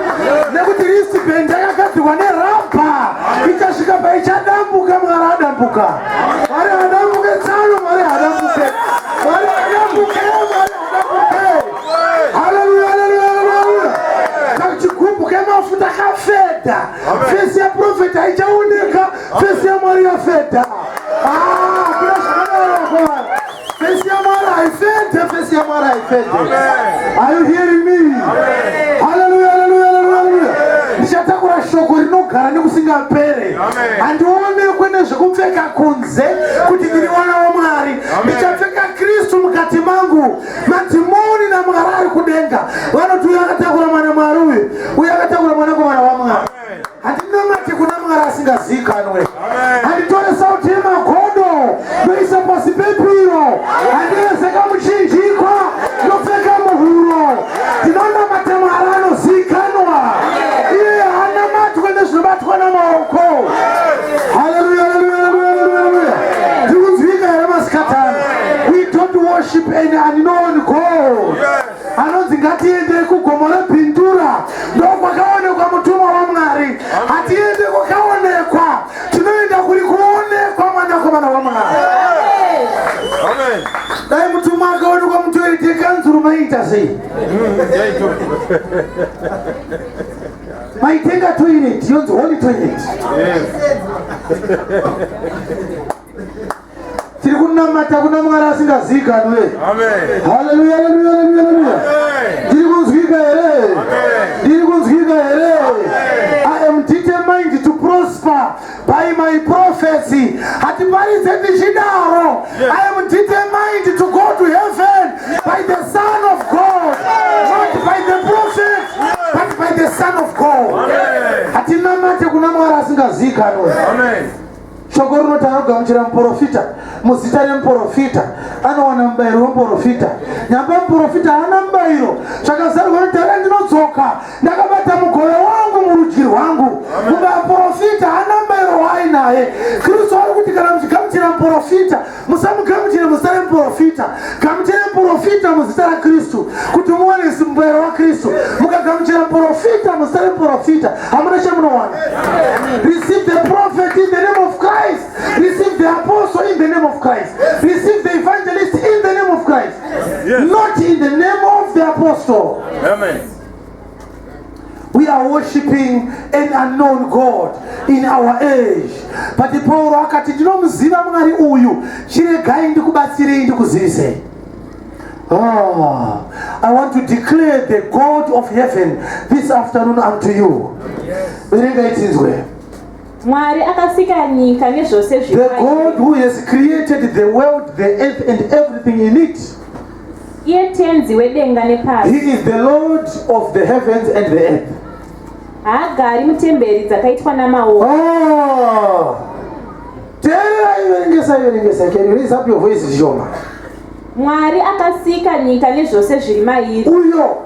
nekuti wristband yakagadzirwa nerabha, ichasvika paichadambuka. Mwari adambuka, Mwari adambuke tsano, Mwari adambuke, Mwari adambuke, Mwari adambuke. Hallelujah, hallelujah, hallelujah. Kachigubhuke mafuta kafedha, fesi yaprofeta haichaoneka, fesi yaMwari yafedha. Kuna zvakanaka. Fesi yaMwari haifedhe, fesi yaMwari haifedhe. Are you hearing me? Hallelujah, hallelujah, hallelujah. Ndichatakura shoko rinogara nekusingapere. Handionekwe nezvekupfeka kunze kuti ndiri mwana waMwari. Ndichapfeka Kristu mukati mangu. Madhimoni naMwari ari kudenga vanoti uyu akatakura mwana Mwari, uyu akatakura mwanakomana waMwari. Handinamati kuna Mwari asingazikanwe. Handitore sauti yemagodo ndoisa pasi pepiro, handiyezeka muchinjikwa ndopfeka muhuro. Ndinonamata Mwari anozikanwa, iye hanamatwe nezvinobatwa namaoko. Hallelujah, hallelujah, hallelujah, hallelujah. Ndikunzwika here masikatana. We don't worship an unknown God. Anonzi ngatiende kugomo repindura, ndokwakaonekwa mutumwa waMwari. Hatiende kwakaonekwa, tinoenda kuri kuonekwa mwanakomana waMwari. Amen. Dai mutumwa akaonekwa mutoite kanzuru maita sei? Maitenga toilet, yonzi holy toilet. Tiri kunamata kuna Mwari asingazikanwe. Amen. Hallelujah, hallelujah, hallelujah. Ndiri kunzwika here? Ndiri kunzwika here? I am determined to prosper by my prophecy. Hatiparidze ndichidaro. I am determined to go to heaven by the Son of God, not by the prophet, but by the Son of God. Hatinamate kuna Mwari asingazikanwe. Amen. Shoko rinotanga kugamuchira muprofita, muzita remuprofita anowana mubayiro wemuprofita. Nyamba muprofita haana mubayiro, zvakazarwa nodhara ndinodzoka ndakabata mugove wangu murudyi rwangu. Muprofita haana mubayiro waainaye. Kristu ari kuti kana muchigamuchira muprofita musamugamuchire muzita remuprofita, gamuchire muprofita muzita raKristu kuti muwane mubayiro waKristu. Mukagamuchira muprofita muzita remuprofita hamuna chamunowana. Receive the prophet in the name of Christ. Receive the apostle in the name of Christ. Receive the evangelist in the name of Christ. Yes. Not in the name of the apostle. Amen. We are worshiping an unknown God in our age. But the Paul akati ndinomuziva Mwari uyu, chiregai ndikubatsirei ndikuzivisei. I want to declare the God of heaven this afternoon unto you. Mwari akasika nyika nezvose zviripo. The God who has created the world, the earth and everything in it. Iye tenzi wedenga nepasi. He is the Lord of the heavens and the earth. Haagari mutemberi dzakaitwa namaoko. Iverengesa. Can you raise up your voice, Joma? Mwari akasika nyika nezvose zviri mairi. Uyo.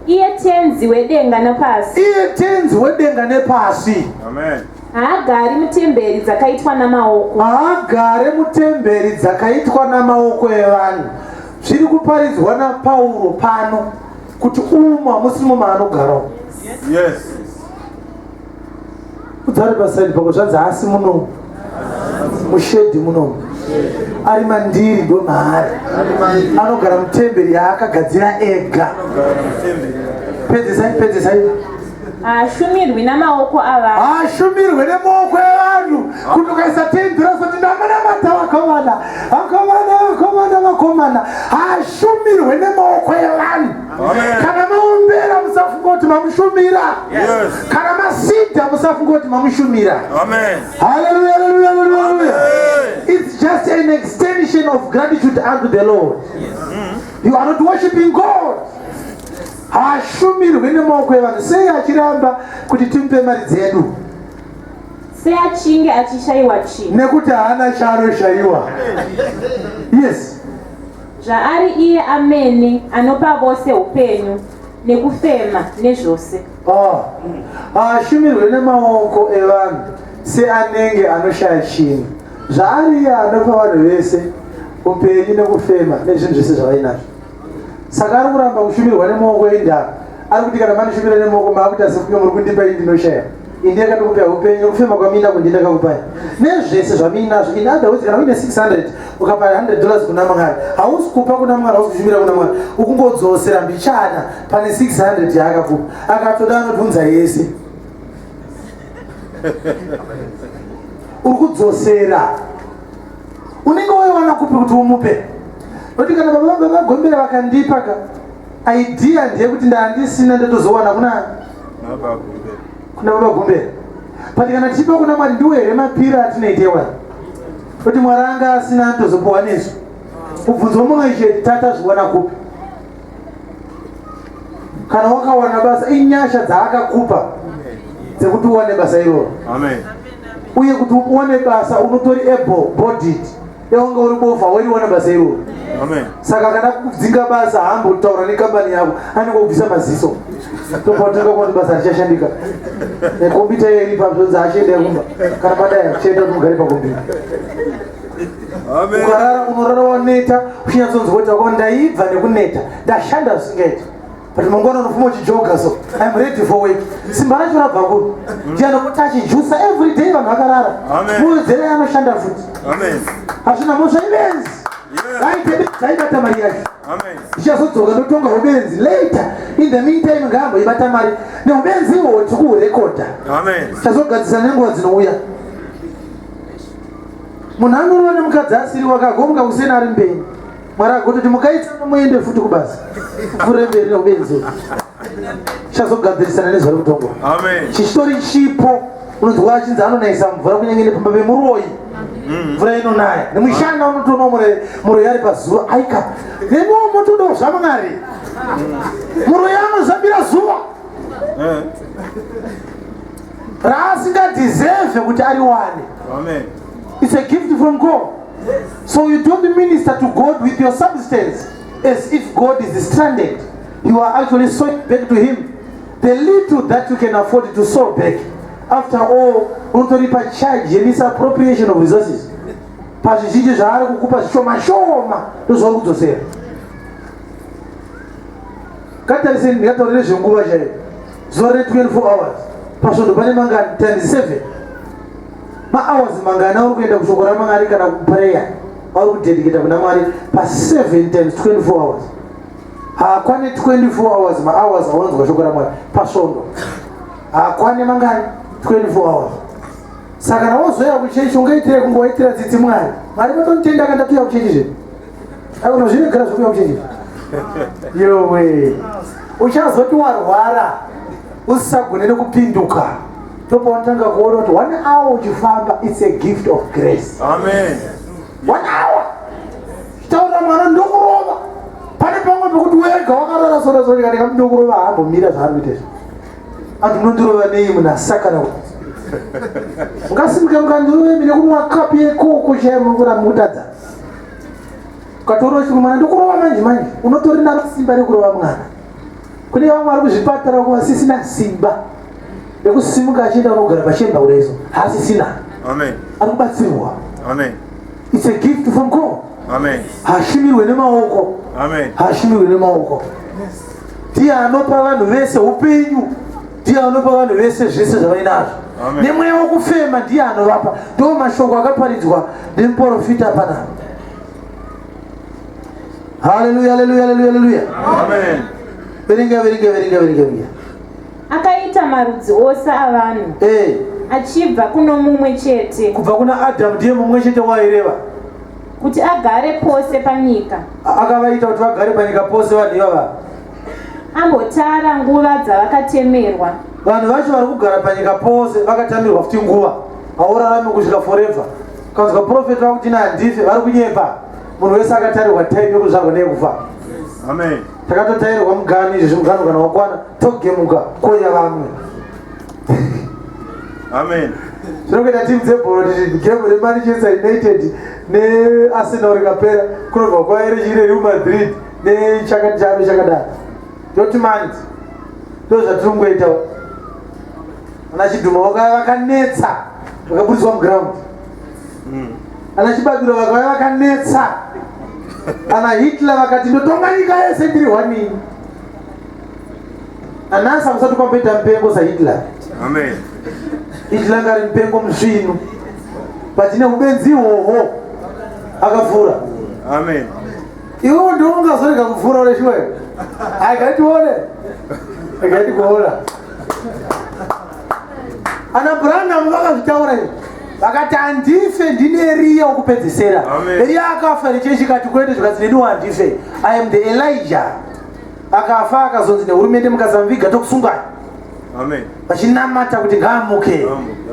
Iye tenzi wedenga nepasi. Iye tenzi wedenga nepasi. Amen. Haagari mutemberi dzakaitwa namaoko. Haagari mutemberi dzakaitwa namaoko evanhu. Zviri kuparidzwa naPauro pano kuti uma musimo maanogarawo. Yes. Udzari pasaidi pako zvanzi asi muno mushedhi muno ari mandiri ndo mahari anogara mutemberi yaakagadzira ega. Pedzesai. Haashumirwi namaoko avanhu. Haashumirwi nemaoko evanhu. Kuti ukaisa tendera soti ndamanamata vakomana. Haashumirwi nemaoko evanhu. Kana maombera musafunga kuti mamushumira. Kana masidha musafunga kuti mamushumira. Hallelujah. It's just an extension of gratitude unto the Lord. You are not worshiping God. Haashumirwi nemaoko evanhu. Sei achiramba kuti timupe mari dzedu? seachinge achishayiwa chinhu nekuti haana chaanoshayiwa. Yes, zvaari iye amene anopa vose upenyu nekufema nezvose. Ashumirwe nemaoko evanhu seanenge anoshaya chinhu. Zvaari iye anopa vanhu vese upenyu nekufema nezvinhu zvese zvavainazvo. Saka ari kuramba kushumirwa nemaoko endaro. Ari kuti kana mandishumira nemaoko maakuti asi kunge muri kundipa ini ndinoshaya. Ini ndakatokupai upenyu kufema kwamina kundi ndakakupai. Nezvese zvaminazvo. In other words, kana uine 600 ukapa $100 kuna Mwari, hausi kupa kuna Mwari, hausi kushumira kuna Mwari. Ukungodzosera mbichana pane 600 yaakakupa. Akatoda anobvunza yese. Uri kudzosera. Unenge waiwana kupi kuti umupe? Kuti kana baba Gombera vakandipa ka idea ndeyekuti ndandisina ndotozowana kuna baba Gombera. Pati kana tichipa kuna Mwari ndiwo here mapira atinoitewa. Kuti Mwari anga asina ndozopowa nezvo. Kubvunzwa mumwe chete tata zviwana kupi. Kana wakawana basa inyasha dzaakakupa dzekuti uwane basa iroro. Amen. Uye kuti uwane basa unotori able bodied. Yawanga uri bofa waiwana basa iroro. Amen. Saka kana kudzinga basa hambo kutaura nekambani yako anenge kubvisa maziso. Topoteka kuti basa richashandika. Nekombiyuta iri pabvunza achienda kumba. Kana padai chienda kugara pakombiyuta. Amen. Ukarara unorara waneta uchinyatsonzwa kuti wako ndaibva nekuneta ndashanda zvisingaiti. But mangwana unofuma uchijoga so I'm ready for work. Simba racho rabva kuri. Ndiano kuti achijusa every day vanhu vakarara. Muwedzere anoshanda futi. Amen. Hazvina mosva ibenzi. Zaibata mari yacho. Amen. Ichazodzoka ndotonga ubenzi later. In the meantime ngambo ibata mari. Neubenzi iwo tikurekoda. Amen. Chazogadzisa nenguva dzinouya. Munhu anoona mukadzi asiri wakagomuka kusena ari mbeni. Mwari agoti mukaita muende futi kubasa. Kupfuure mberi neubenzi. Chazogadzirisana nezvari kutongo. Amen. Chichitori chipo unonzwa achinzi anonaisa mvura kunyange nepamba pemuroyi. Mvura inonaya. Nemushana unotoona muroyi ari pazuva aika. Nemiwo motodawo zvaMwari. Muroyi anozambira zuva. Raasingadeserve kuti ariwane. Amen. It's a gift from God. So you don't minister to God with your substance as if God is stranded. You are actually sowing back to Him the little that you can afford to sow back. After all, unotoripa charge misappropriation of resources. Pazvizhinji zvaari kukupa zvishoma shoma ndozvauri kudzosera. Katariseni ndikataurire zvenguva chaiyo. Zuva rine 24 hours. Pasvondo pane mangani times 7. Ma-hours mangana uri kuenda kushoko raMwari kana kuprayer. Vari kudedicata kuna Mwari pa7 times 24 hours. Hakwani 24 hours ma-hours aunonzwa shoko raMwari pasvondo. Hakwani mangani 24 hours. Saka nawozoya kuchechi ungaitire kungowaitira tsitsi Mwari. Mwari matonitenda kandatuya kuchechi zve. Akona zvinogara zvokuya kuchechi. Yowe. Uchazoti warwara usisagone nekupinduka. Topaunotanga kuona kuti 1 hour uchifamba it's a gift of grace. Amen. 1 hour. Taura mwana ndokurova. Pane pamwe pekuti wega wakarara sora kana kamndokurova hambomira zvaari kuita. Antu munondirova nei muna sakana. Ngasimuke mukandurove mine kumwa kapi yekoko chaimukura mutadza. Ukatora uchiti mwana ndokurova manje unotori naro simba rekurova mwana. Kune vamwe vari kuzvipatara uko vasisina simba rekusimuka achienda kunogara pachemba kurezo haasisina. Amen. Ari kubatsirwa. Amen. It's a gift from God. Amen. Hashumirwe nemaoko. Amen. Hashumirwe nemaoko. Ndiye anopa vanhu vese upenyu. Ndiye anopa vanhu vese zvese zvavainazvo. Nemweya wokufema ndiye anovapa. Ndiwo mashoko akaparidzwa nemuprofita panapa. Hallelujah, hallelujah, hallelujah, hallelujah. Amen. Verenga. Akaita marudzi ose avanhu. Achibva kuno mumwe chete. Kubva kuna Adamu ndiye mumwe chete waireva. Kuti agare pose panyika. Akavaita kuti vagare panyika pose vanhu ivava. Ambotara nguva dzavakatemerwa. Vanhu vacho vari kugara panyika pose vakatamirwa futi nguva. Haurarami kusvika forever. Kanzwa profeta vakuti handife vari kunyemba. Munhu wese akatarirwa time yekuzvarwa neyekufa. Amen. Takatotarirwa mugani izvi mugano kana wakwana togemuka koya vamwe. Amen. zvinokuita timu dzebhoro gemu reManchester United neArsenal rikapera kunobva kwaerechire Real Madrid nechakati chave chakadaro Dortmund ndozvatirungoita ana Chidhuma vakanetsa vakaburiswa muground ana Chibadura vakauya vakanetsa ana Hitler vakati ndotonga nyika yese ndiri hwanini anasa kusati kwamboita mupengo saHitler. Amen. Hitler ngari mupengo musvinu patine ubenzi ihwohwo akavhura. Amen. Iwo ndongazorega kuvhura uleshiwe akatione akatikuona ana Branham vakazvitaura izvi vakati handife ndine Eria wokupedzisira. Eria akafa rechechi kati kwete zvikadzi nedu handife, I am the Elijah. Akafa akazonzi nehurumende mukazamviga tokusungana. Amen. Vachinamata kuti ngaamuke.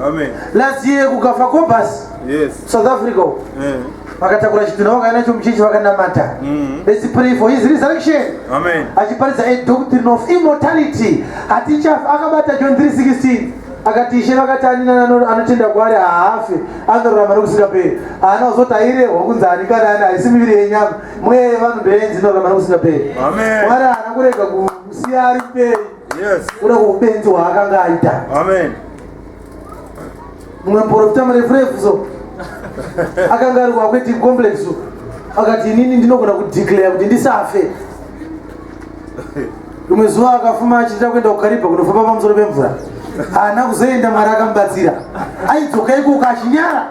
Amen. Last year kukafa Cobus. Yes. South Africa. Vakatakura Chidhuna vakaenda chomuchechi vakanamata. Let's pray for his resurrection. Amen. Achiparidza a doctrine of immortality. Atichafa akabata John 3:16. Akati Ishe vakati anotenda kwaari haafe anorarama nokusingaperi. Haana kuzoti airehwa kunzi anikana ana haisi miviri yenyama mweya yevanhu ndoyenzi inorarama nokusingaperi. Amen. Mwari haana kurega kusiya ari mberi. Yes. Kuda kuupenzi hwaakanga aita. Amen. Mumwe muprofita murefu so akanga ari kwakweti complex akati inini ndinogona kudeclare kuti ndisafe. Rimwe zuva akafuma achiita kuenda kuKariba kunofamba pamusoro pemvura. Haana kuzoenda Mwari akamubatsira. Aidzoka ikoko achinyara.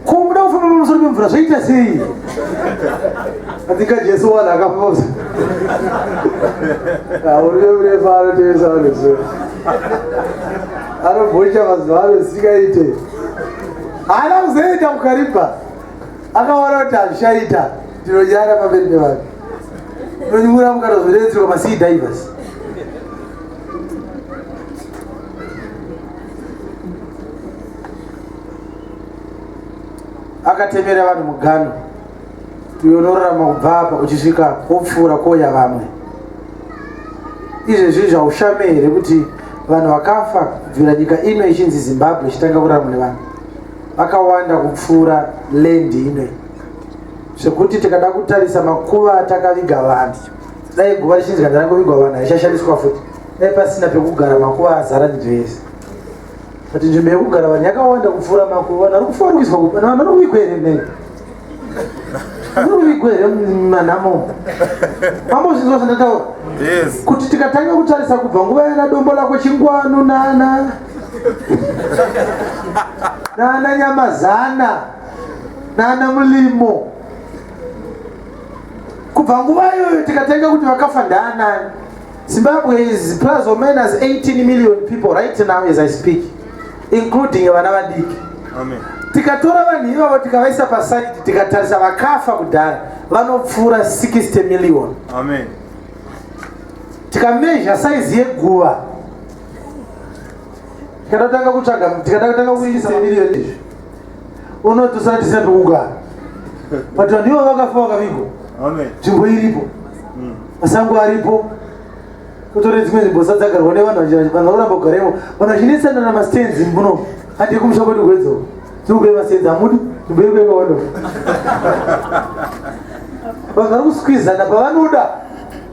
Kumuda kufamba pamusoro pemvura zvaita sei? Atika Jesu wana akafamba. Urirefa anotevesa vanhu zuva. Anobhocha mazuva anosingaite. Haana kuzoenda kuKariba. Akaona kuti hazvichaita. Ndinonyara pamberi pevanhu. Nonyura mukatozodetserwa masea divers. Akatemera vanhu mugano uyonorarama kubva apa uchisvika kopfuura koya vamwe. Izvezvi zvaushamhe here kuti vanhu vakafa kubvira nyika ino ichinzi Zimbabwe ichitanga kurarama nevanhu vakawanda kupfuura lendi ino zvekuti tikada kutarisa makuva atakaviga vanhu dai guva richinzi kana rangovigwa vanhu haichashandiswa futi dai pasina pekugara makuva azara nzvimbo yese. Kuti nzvimbo yekugara vanhu yakawanda kupfuura makuva. Vanhu vari kufa kuiswa kupa vanhu vanovigwa here nei vanovigwa here manhamo mambozvinzwa zvandataura kuti tikatanga kutarisa kubva nguva yana dombo lako Chingwanu nana Nyamazana nana Mulimo kubva nguva iyoyo tikatanga kuti vakafa ndaanani. Zimbabwe is plus or minus 18 million people right now as I speak, including vana vadiki. Amen. Tikatora vanhu ivavo tikavaisa paside tikatarisa vakafa kudhara vanopfuura 60 million. Amen. Tikameasure size yeguva tikatanga kuisa million izvi unotosara tisina pekugara but vanhu ivo vakafa vakavigwa. Amen. Nzvimbo iripo masango aripo kutore dzimwe nzvimbo sadzagarwa nevanhu vanoramba kugaremo vanhu vachinetsana namastenzi mbuno hati kumusha kwedu kwedzo tikupe mastenzi amudi nzvimbo iri kwekaona vanhu vari kuskwizana pavanoda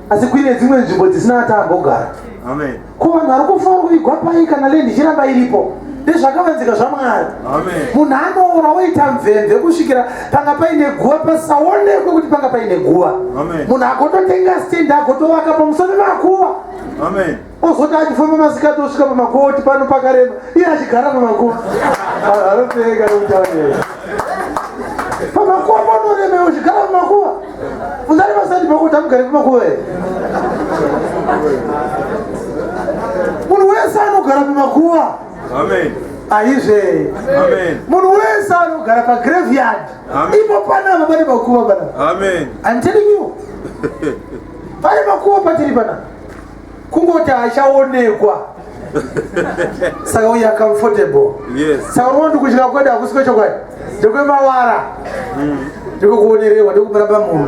asi kuine dzimwe nzvimbo dzisina atambogara. Amen. Ko vanhu vari kufa vari kuvigwa pai kana lendi ichiramba iripo ndezvakavanzika zvaMwari. Munhu anoora woita mvemve kusvikira panga paine guva pasaonekwe kuti panga paine guva. Munhu agototenga stendi agotovaka pamusoro pemakuva. Ozoti achifamba masikati osvika pamakuva oti pano pakarema iye achigara pamakuva. Anopeka nekutaura pamakuva panorema uchigara pamakuva. Unzari pasati pakuti amugare pamakuva here. Munhu wese anogara pamakuva. Amen. Aizve. Amen. Munhu wese anogara pagraveyard. Ipo panapa pane makuva panapa. Amen. I'm telling you. Pane makuva patiri panapa. Kungoti achaonekwa. Saka uya comfortable. Yes. Saka unondi kuchika kweda akusiko chokwadi. Ndekwemawara. Ndikukuonerewa ndikumuramba munhu.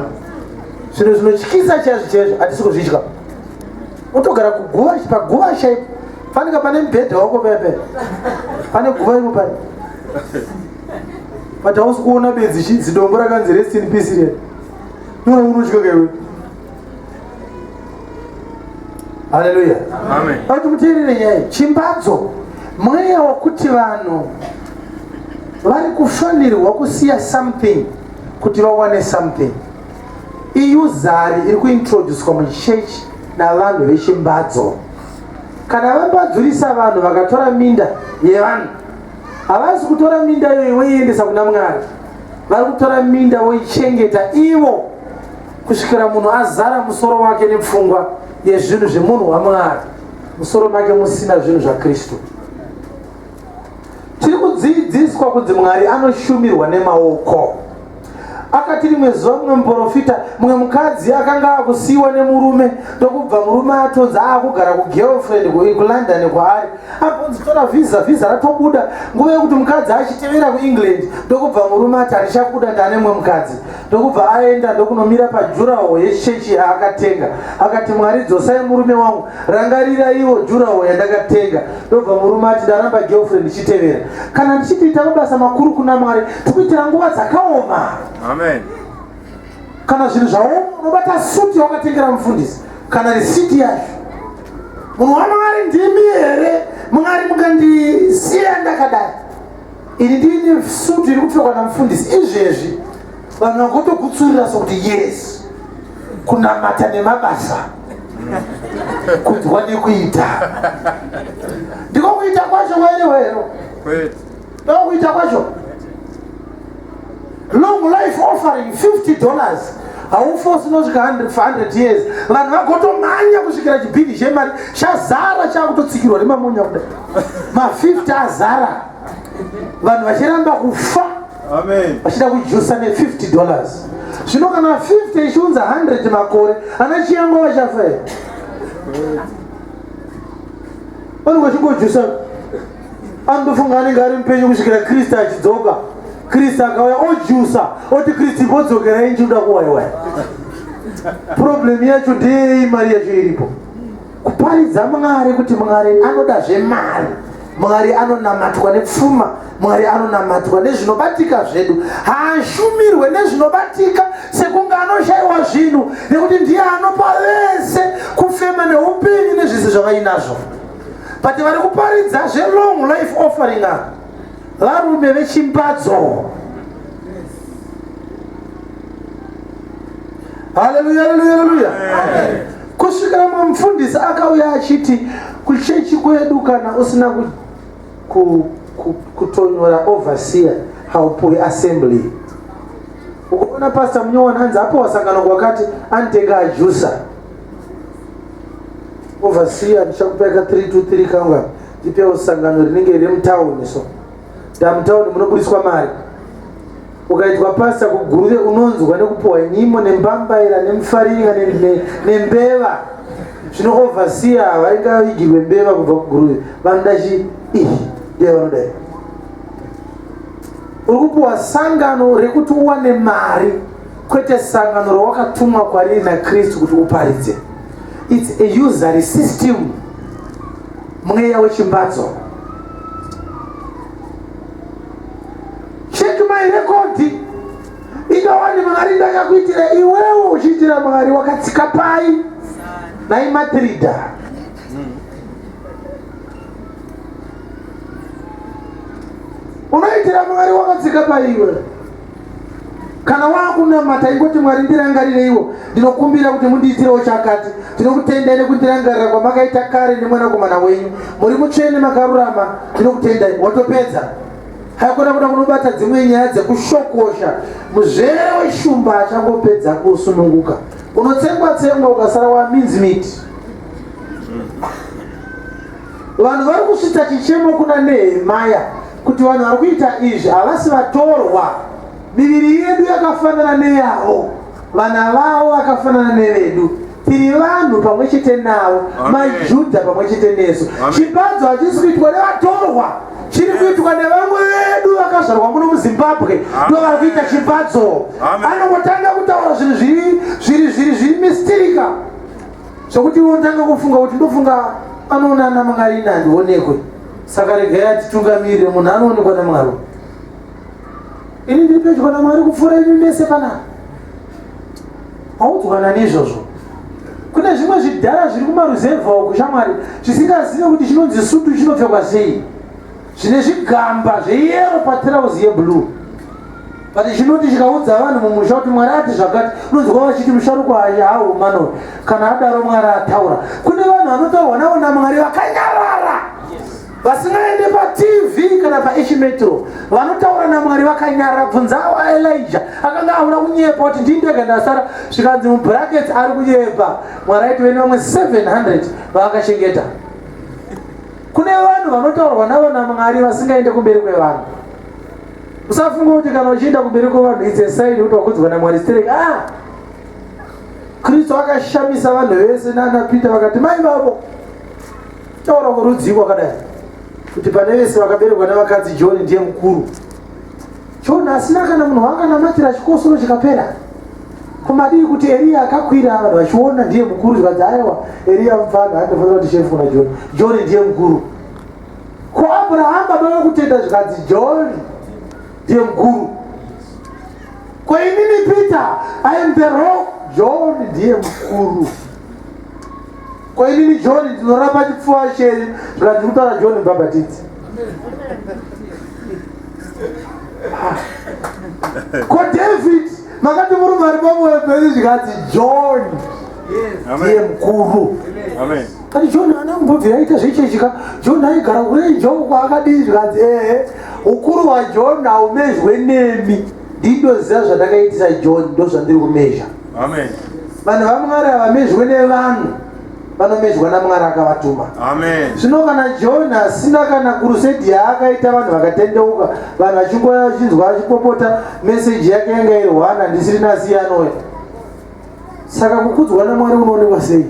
Zvino zvinotyisa chazvo hatisi kuzvitya. Utogara kuguva paguva shape. Fanika pane mbedha wako pepe. Pane guva imo pane. But hausi kuona bedzi zidombo rakanzi rest in peace here. Nuna unotya kewe. Hallelujah. Amen. Ati muteerere nyaya chimbadzo mweya wekuti vanhu vari kufanirwa kusiya something kuti vawane something. Iyuzari iri kuintroducwa muchechi navanhu vechimbadzo. Kana vambadzurisa vanhu vakatora minda yevanhu, havasi kutora minda iyoyo voiendesa kuna Mwari. Vari kutora minda voichengeta ivo kusvikira munhu azara musoro wake nepfungwa yezvinhu zvemunhu waMwari, musoro make musina zvinhu zvaKristu. Tiri kudzidziswa kunzi Mwari anoshumirwa nemaoko. Akati rimwe zuva mumwe muprofita, mumwe mukadzi akanga akusiyiwa nemurume, ndokubva murume atonzi akugara kugirlfriend kuLondon kwaari. Abvunzi tora visa ratobuda, nguva yekuti mukadzi achitevera kuEngland, ndokubva murume ati handichakuda ndane mumwe mukadzi. Ndokubva aenda ndokunomira pajuraho yechechi yaakatenga. Akati Mwari dzosai murume wangu, rangarira iwo juraho yandakatenga. Ndobva murume ati ndaramba girlfriend ndichitevera. Kana ndichitoita mabasa makuru kuna Mwari, tikuitira nguva dzakaoma. Amen. Kana zvinhu zvaoma unobata suti wakatengera mufundisi kana risiti yacho. Munhu waMwari ndimi here? Mwari mukandisiya ndakadai. Ini ndine suti iri kupfekwa namufundisi. Izvezvi vanhu vakotogutsurira sokuti yes, kunamata nemabasa, kunzwa nekuita. Ndiko kuita kwacho wero. Ndokuita kwacho. Long life offering $50. Haufosi nosvika 100 years. Vanhu vagotomanya kusvikira chibhini chemari chazara chakutotsikirwa nemamunya kudai. Ma50 azara. Vanhu vachiramba kufa. Amen. Vachida kujusa $50. Zvino kana 50 ichiunza 100 makore, ana chiyango vachafa here. Vanhu vachingojusa. Anofunga anenge ari mupenyu kusvikira Kristu achidzoka. Kristu akauya ojusa, oti Kristu imbodzokerai nchiuda kuwaiwai. Problem yacho ndeyei mari yacho iripo. Kuparidza Mwari kuti Mwari anodazve mari. Mwari anonamatwa nepfuma. Mwari anonamatwa nezvinobatika zvedu. Haashumirwe nezvinobatika sekunge anoshayiwa zvinhu, nekuti ndiye anopa vese kufema neupenyu nezvese zvavainazvo. But vari kuparidza long life offering apa varume vechimbadzo. Haleluya, haleluya, haleluya. Kusvikira mufundisi akauya achiti kuchechi kwedu kana usina kutonyora overseer haupuwi assembly. Ukaona pastor Munyowani hanzi apo wasangano kwakati anitenga ajusa. Overseer ndichakupeka 323 kanga ndipewo sangano rinenge riri mutauni so. Mutauni munobudiswa mari. Ukaitwa pasta kugurure unonzwa nekupuwa nyimo nembambaira nemufaringa nembeva. Zvino overseer vaingavigirwe mbeva kubva kugurure. Vandachi ndiye vanodai. Uri kupuwa sangano rekuti uwane mari, kwete sangano rawakatumwa kwariri naKristu kuti uparidze. It's a usury system. Mweya wechimbadzo. Check my record. Ikawani Mwari ndakakuitira iwewe uchiitira Mwari wakatsika pai naimatrida. Unoitira Mwari wakatsika pai iwe. Kana wakunamata ingoti Mwari ndirangarire iwo, ndinokumbira kuti mundiitirewo chakati. Ndinokutendai nekundirangarira kwamakaita kare nemwanakomana wenyu. Muri mutsvene makarurama, ndinokutendai. Watopedza. Haikona kuda kunobata dzimwe nyaya dzekushokosha. Muzvere weshumba achangopedza kusununguka. Unotsengwa ukasara waminzimiti. Vanhu vari kusvitsa chichemo kuna Nehemia kuti vanhu vari kuita izvi havasi vatorwa. Miviri yedu yakafanana neyavo, vana vavo vakafanana nevedu. Tiri vanhu pamwe chete navo, maJudha pamwe chete nesu. Chimbadzo hachisi kuitwa nevatorwa, chiri kuitwa nevamwe vedu vakazvarwa muno muZimbabwe. Ndo vari kuita chimbadzo. Anongotanga kutaura zvinhu zviri mistirika. sokuti unotanga kufunga kuti ndofunga anoona ana Mwari ndionekwe. Saka regai atitungamirire munhu anoonekwa naMwari. Ini ndiri pedyo naMwari kupfuura imi mese panapa. Audzwana nezvozvo. Kune zvimwe zvidhara zviri kumaruzevha uku shamwari zvisingazive kuti chinonzi sutu chinopfekwa sei. Zvine zvigamba zveyero patirauzi yeblue. But chinoti chikaudza vanhu mumusha kuti Mwari ati zvakati, unonzwa vachiti musharuka haumano kana adaro Mwari ataura. Kune vanhu vanotaurwa navo naMwari vakanyarara. Vasingaende paTV kana paEchimetro vanotaura naMwari vakanyarara. Bvunzawo Elijah akanga aura kunyepa kuti ndindega ndasara zvikanzi mubrackets ari kunyepa. Mwari aiti vene vamwe 700 vakashengeta. Kune vanhu vanotaurwa navo naMwari vasingaende kumberi kwevanhu. Usafunga kuti kana uchienda kumberi kwevanhu it's a sign kuti wakudzwa naMwari straight. Kristu akashamisa vanhu vese nana Peter vakati mai babo taura kurudziko akadai kuti pane vese vakaberekwa navakadzi John ndiye mukuru. John asina kana munhu wakanamatira chikosoro chikapera. Kumadii kuti Elia akakwira vanhu vachiona ndiye mukuru zvikadzi aiwa Elia mfana hatofanira kuti shefu na John. John ndiye mukuru. Abraham baba vakutenda zvikadzi John ndiye mukuru. Kwa inini Peter I am the rock. John ndiye mukuru. Kwa inini John ndinorapa chipfuva cheri zvikadzi kutaura John Mbhabhatidzi. Kwa David makati muri vari pamwe pezi zvikadzi John ndiye mukuru. Amen. Kati John anambobvira aita zvechechika. John aigara kurenje uko akadii zvikadzi ukuru hwaJohn haumezhwe nemi. Ndindoziva zvandakaitisa John ndozvandiri kumezha. Amen. Vanhu vaMwari havamezhwe nevanhu, vanomezhwa naMwari akavatuma. Amen. Zvino kana John asina kana kurusedi yaakaita vanhu vakatendeuka, vanhu vachinzwa achipopota meseji yake yanga iri one handisiri nasi yanoya. Saka kukudzwa naMwari kunoonekwa sei?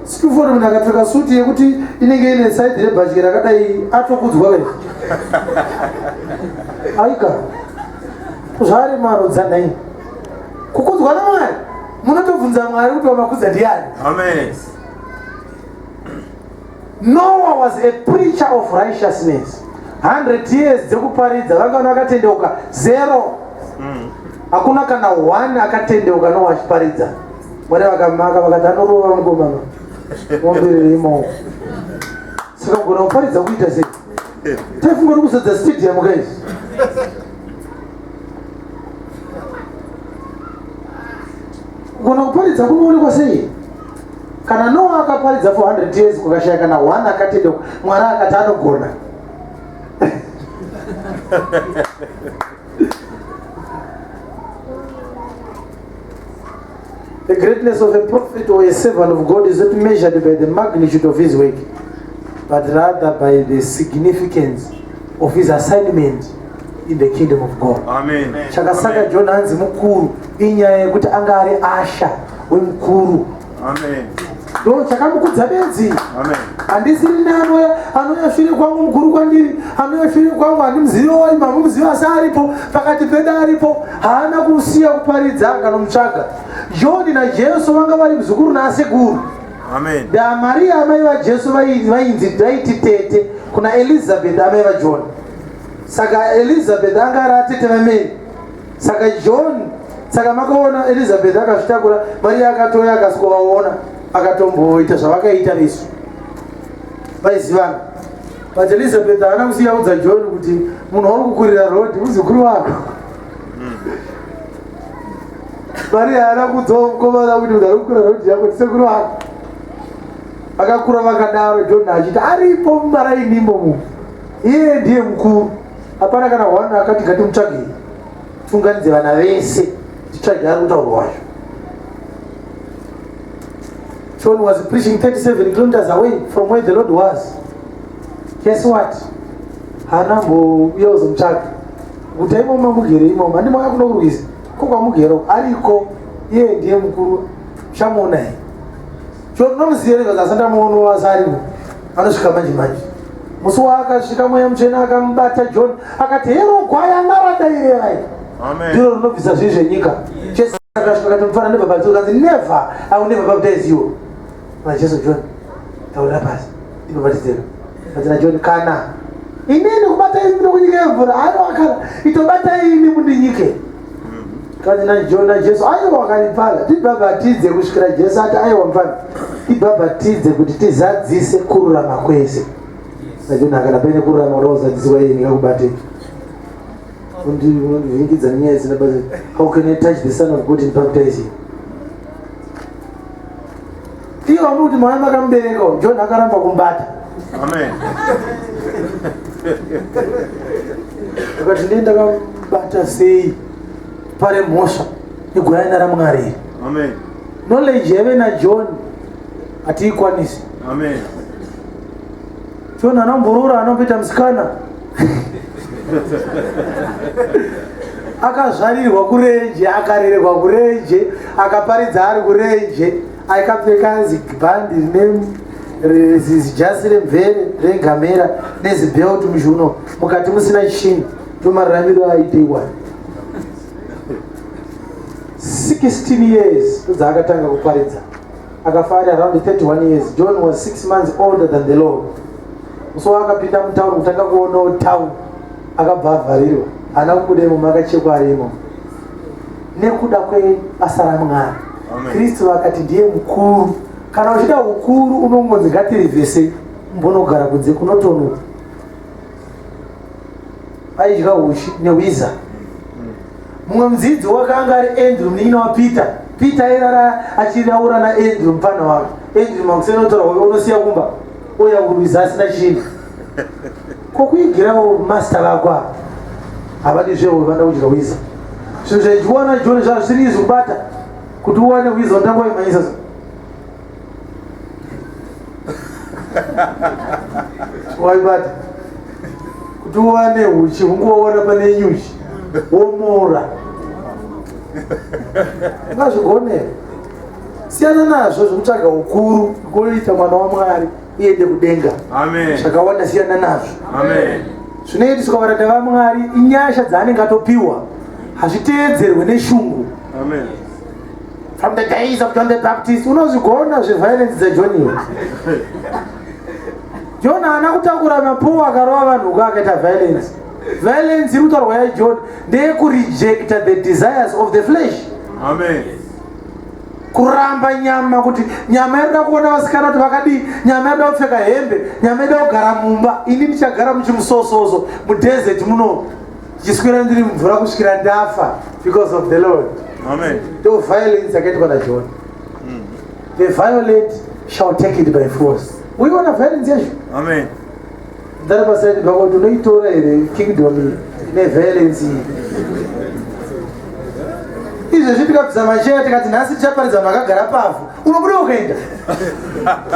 Sikufona munhu akapfeka suti yekuti inenge ine side rebhachi rakadai atokudzwa kai. Aika. Zvare marodzana ini. Kukudzwa naMwari munotobvunza Mwari kuti wamakudza ndiani? Amen. Noah was a preacher of righteousness. 100 years dzekuparidza vanga vakatendeuka 0. Hakuna kana 1 akatendeuka Noah achiparidza. Mwari vakamaka vakati anorova mukomana. Wambirire imomo. Saka kugona kuparidza kuita sei? Taifunga kuti kuzadza stadium guys. Kugona kuparidza kunoonekwa sei? Kana Noah akaparidza for 100 years kukashaya kana 1 akatendeuka, Mwari akati anogona. The greatness of a prophet or a servant of God is not measured by the magnitude of his work, but rather by the significance of his assignment in the kingdom of God. Amen. Chakasaka John hanzi mukuru inyaya yekuti anga ari asha wemukuru. Amen. Ndo chakamukudza bedzi. Amen. Handisiri anoya shure kwangu mukuru kwandiri, anoya shure kwangu handimuziva imambo muziva asi aripo pakati pedu aripo, haana kusiya kuparidza akanomutsvaga. John naJesu vanga vari muzukuru nasekuru. Amen. Da Maria amai vaJesu vaiti tete kuna Elizabeth amai vaJohn. Saka Elizabeth anga ari atete vaMary. Saka John, saka makaona Elizabeth akazvitakura, Maria akatoya akasikovaona akatomboita zvavakaita vesu. Vaizivana. But Elizabeth haana kusiya udza John kuti munhu uri kukurira road muzukuru wako. Maria haana kudzoka mukomana kuti munhu ari kukurira road yako ndisekuru wako. Vakakura vakadaro John achiti aripo mumaraini imomo. Iye ndiye mukuru. Hapana kana 1 akati ngatimutsvage. Funganidze vana vese titsvage ari kutaurwa wacho. John was preaching 37 kilometers away from where the Lord was. Guess what? Haana mbouya kuzomutsvaga. Kuti imomo mugere imomo handimo akakuno kurwisa. Kokwamugero ariko iye ndiye mukuru. Chamuona here. John nomuziva because asandamuona wasaripo. Anosvika manje. Musi waakasvika mweya mutsvene akamubata John akati hero gwayana radairevai. Amen. Ndiro rinobvisa zvinhu zvenyika. akasvika mufana ndebhabhatizo kanzi never, I will never baptize you. Jesu John taurira pasi ndibhabhatidzeka azina John kana inini kubata imi nokunyika yemvura aiwa kana itobata imi mundinyike kanzi naJohn naJesu aiwa wakanipala tibhabhatidze kusvikira Jesu ati aiwa mfana tibhabhatidze kuti tizadzise kururama kwese. naJohn akana pene kururama urauzadziwa iye ndingakubate undivhingidza nenyaya dzinobaza. How can I touch the Son of God and baptize him? Iwo amuti mwana makamubereka John akaramba kumbata. Amen. Akati ndenda kambata sei pare mhosva igwayana raMwari. Amen. Knowledge yave naJohn hatiikwanisi. Amen. John anomburura anombita musikana akazvarirwa kurenje akarererwa kurenje akaparidza ari kurenje akapfeka zibhandi nezijasi remvere rengamera nezibhelt muzvuno mukati musina chinhu tomararamiro aite iwani 16 years ndodzaakatanga kuparidza akafara around 31 years. John was 6 months older than the Lord. So akapinda mutauni kutanga kuonawo town akabva avharirwa haana kubudemo makachekwa arimo nekuda kwebasa raMwari. Kristu akati ndiye mukuru. Kana uchida ukuru unongonzi ngatirivhese mbonogara kunze kunotonuka. Aidya uchi newiza. Mumwe mudzidzi wakanga ari Andrew munin'ina waPeter. Peter erara achiraura naAndrew mupana wake. Andrew makusenotora unosiya kumba oya kurwiza asina chinhu. Kokuigirawo master vako apa havadi zvewo vanda kudya wiza. Zvinhu zvaidyiwa naJohn zvazvirizi kubata kuti uwane wiza undangoimanyisa waibata kuti uwane uchi ungoona pane nyuchi womora ngazvigonera. Siyana nazvo zvekutsvaga ukuru kuita mwana waMwari uende kudenga. Amen. Zvakawanda siyana nazvo. Amen. Zvinoitiswa varanda vaMwari inyasha dzaanenge atopiwa hazviteedzerwe neshungu. Amen. From the days of John the Baptist unozvigona zveviolence dzaJohn iwe. John haana kutakura mapuwa akarova vanhu uko akaita violence. Violence iri kutaurwa yaJohn ndeyekurejecta the desires of the flesh. Amen. Kuramba nyama kuti nyama inoda kuona vasikana kuti vakadii, nyama inoda kupfeka hembe, nyama inoda kugara mumba. Ini ndichagara muchimusosozo mudesert muno ndichiswera ndiri mumvura kusvikira ndafa because of the Lord. Amen. The violence yakaitwa naJohn. The violent shall take it by force. Uiona violence yacho? Amen. Ndari pasaidi pako tunoitora here kingdom neviolence. Izvo zvitikabvisa mashera tikati nhasi tichaparidza vanhu vakagara pavhu unobuda ukaenda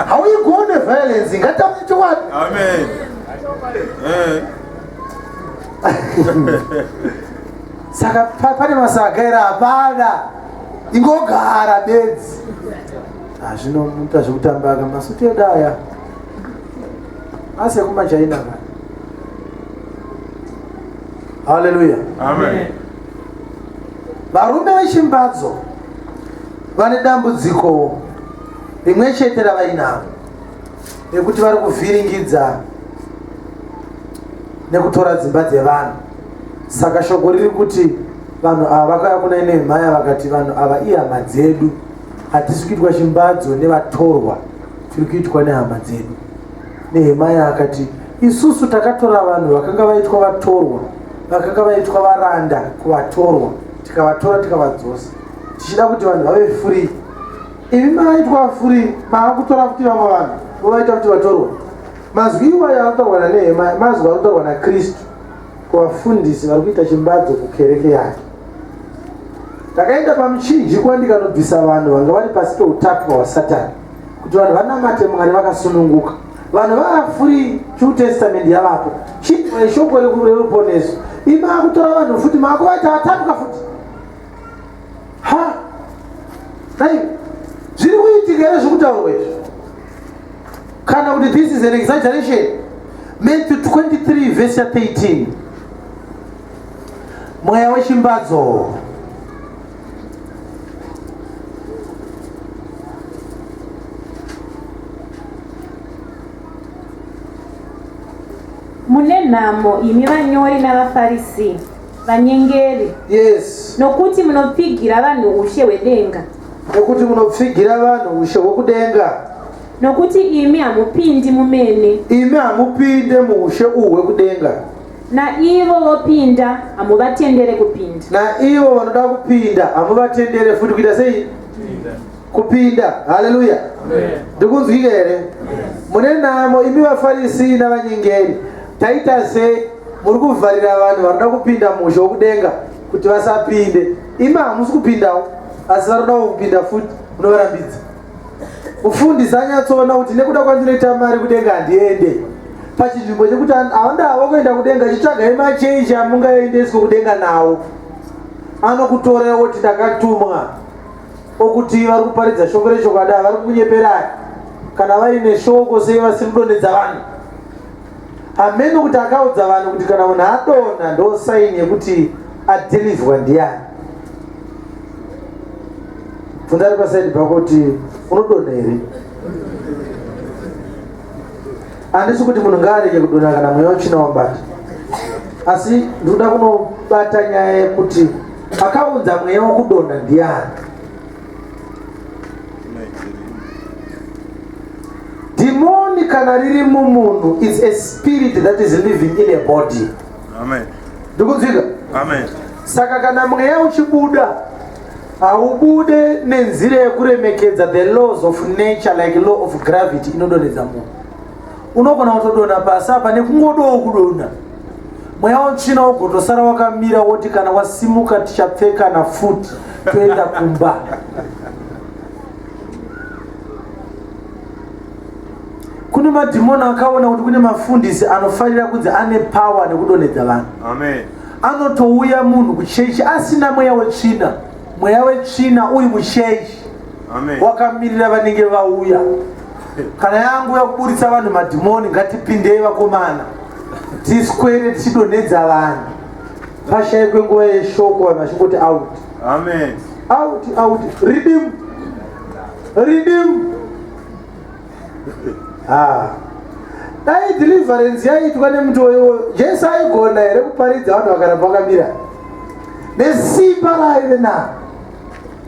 hauigone violence ngatamuitowani. Amen. Saka pane masaga ere hapana ingogara bedzi. Zvinomuita zvekutambaka masuti edaya asi ekumachaina ka. Haleluya. Amen. Varume vechimbadzo vane dambudziko rimwe chete ravainavo rekuti vari kuvhiringidza nekutora dzimba dzevanhu. Saka shoko riri kuti vanhu ava vakauya kuna Nehemia vakati vanhu ava ihama dzedu, hatisi kuitwa chimbadzo nevatorwa, tiri kuitwa nehama dzedu. Nehemia akati isusu takatora vanhu vakanga vaitwa vatorwa, vakanga vaitwa varanda kuvatorwa, tikavatora tikavadzosa tichida kuti vanhu vave free. Ivi mavaitwa free mavakutora kuti vamwe vanhu vovaita kuti vatorwa. Mazwi iwayo anotaurwa naNehemia mazwi anotaurwa naKristu kuvafundisi vari kuita chimbadzo kukereke yake. Takaenda pamuchinjikwa ndikanobvisa vanhu vanga vari pasi peutapwa hwaSatani kuti vanhu vanamate Mwari vakasununguka. Vanhu vava free. New Testament yavapo chitwa ishoko reruponeso. Ima kutora vanhu futi makuvaita vatapwa futi. Ha! Nai, zviri kuitika here zvekutaurwa izvi? Kana kuti this is an exaggeration? Matthew 23 verse 13. Mweya wechimbadzo mune nhamo imi vanyori navafarisi vanyengeri. Yes. Nokuti munopfigira vanhu ushe hwedenga. Nokuti munopfigira vanhu ushe hwekudenga. Nokuti imi hamupindi mumene. Imi hamupinde muushe uhu hwekudenga. Naivo vopinda hamuvatendere kupinda. Naivo vanoda kupinda hamuvatendere futi kuita sei? Kupinda. Haleluya. Ndikunzwika here? Mune nhamo imi vafarisi navanyengeri. Taita sei muri kuvharira vanhu vanoda kupinda muushe hwekudenga kuti vasapinde? Imi hamusi kupindawo asi vanoda kupinda futi, munovarambidza. Mufundisi anyatsoona kuti nekuda kwandinoita mari kudenga handiende. Pachinzvimbo chekuti havandava kuenda kudenga, chitsvagai machechi amungaendeswe kudenga nawo. Anokutorera kuti ndakatumwa okuti vari kuparidza shoko rechokwadi, vari kunyeperai kana vaine shoko sei vasiri kudonhedza vanhu. Hamene kuti akaudza vanhu kuti kana munhu adonha ndo saini yekuti adelivhwa ndiani. Bvunza ripasaidi pako kuti unodonha here? Handisi kuti munhu ngaarege kudonha kana mweya wetsvina wambata, asi ndinoda kunobata nyaya yekuti akaunza mweya wekudonha ndiani. Demoni kana riri mumunhu is a spirit that is living in a body. Amen. Ndikunzwika? Amen. Saka kana mweya uchibuda haubude nenzira yekuremekedza the laws of nature like law of gravity inodonhedza munhu. Unogona kutodonha pasi apa nekungodowo kudonha. Mweya wetsvina wogotosara wakamira woti kana wasimuka tichapfeka na futi toenda kumba. Kune madhimoni akaona kuti kune mafundisi anofanira kunzi ane power nekudonhedza vanhu. Amen. Anotouya munhu kuchechi asina mweya wetsvina. Mweya wetsvina uri muchechi. Amen. Wakamirira vanenge vauya. Kana yangu yakuburitsa vanhu madhimoni, ngatipindei vakomana tiswere tichidonhedza vanhu. Pashai kwenguva yeshoko vanhu vachingoti out. Amen. Out. Redeem. Dai deliverance yaitwa nemuti wewo, Jesu aigona here kuparidza vanhu vakaramba vakamira nesimba raive naro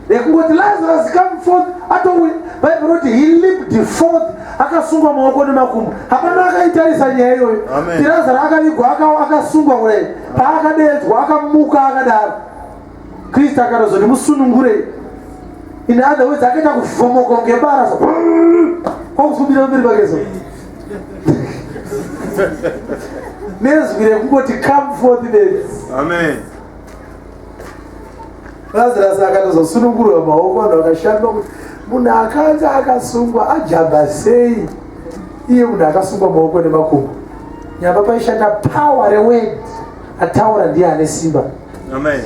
rekungoti Lazarus come forth. Atouya Bible roti he leaped forth, akasungwa maoko nemakumbo. Hapana akaitarisa nyaya iyoyo. Lazarus akavigwa akasungwa kudai, paakadedzwa akamuka akadaro. Kristu akarozoti musunungure. In other words, akaita kuvhomoka kunge bara so kwakusumbira mberi pakeso. Nezwi rekungoti come forth baby. Amen. Lazarus akatozosunungurwa maoko, vanhu vakashamba kuti munhu akanga akasungwa ajamba sei iye munhu akasungwa maoko nemakumbo. Nyamba paishanda power reword ataura ndiye ane simba. Amen.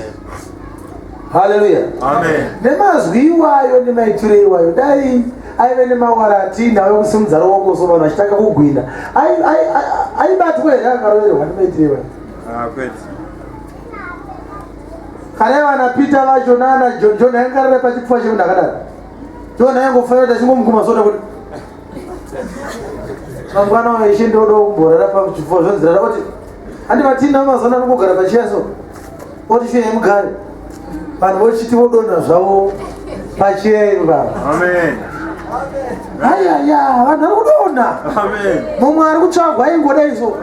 Hallelujah. Amen. Nemazwi iwayo nemaitiro iwayo dai aive nemawarati nawe kusimudza ruoko so vanhu vachitanga kugwina aibatwa here akaroverwa nemaitiro iwayo. Kwete. Kana vana Peter vacho nana John aingarara pachipfuva chemunhu akadaro. John aingofanira kuti achingomuguma soda kuti mangwana weshe ndoda kumborara pachipfuva zvonzirara kuti handivatina mazana anongogara pachiya so oti shuya mugare vanhu vochiti vodonha zvavo pachiya iri baba. Amen. Vanhu vari kudonha. Amen. Mumwe ari kutsvagwa aingoda iso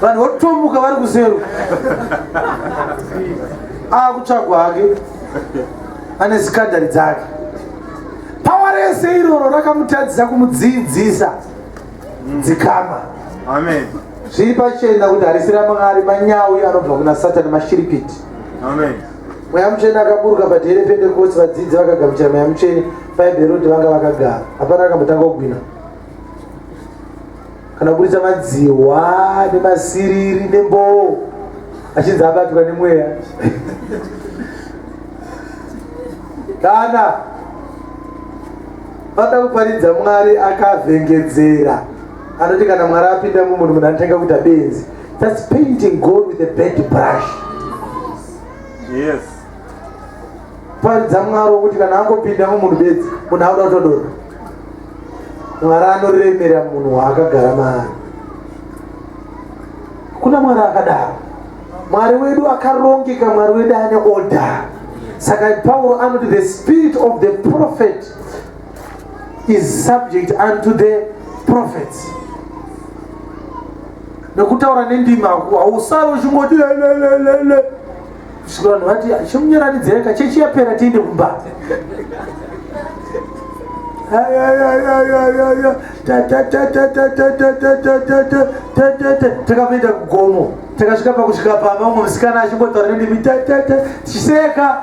vanhu votomuka vari kuzeru akutsvagwa hake ane zikandari dzake. Pawa rese iroro rakamutadzisa kumudzidzisa dzikama. Amen. Zviri pachena kuti harisi raMwari manyawi anobva kuna Satani mashiripiti. Amen. Mweya mutsvene akaburuka padhere Pentekosti, vadzidzi vakagamuchira mweya mutsvene Bhaibheri roti vanga vakagara, hapana akambotanga kugwina. Kana kuburitsa madziwa nemasiriri nemboo achinzi abatwa nemweya. Kana vada kuparidza Mwari akavhengedzera, anoti kana Mwari apinda mumunhu munhu anotanga kuita benzi. That's painting God with a bad brush. Yes. Paridza Mwari wokuti kana angopinda mumunhu bedzi munhu auda kutodonha. Mwari anoremera munhu waakagara maari. kuna Mwari akadaro. Mwari wedu akarongeka, Mwari wedu ane order. Saka Paulo anoti the spirit of the prophet is subject unto the prophets. Nekutaura nendima hausaro chingoti lelelele. Shikwana vati chimunyaradzeka chechi yapera tiende kumba. Takapinda kugomo, takasvika pakusvika pamba, umwe musikana achimbotaura nendimi chiseka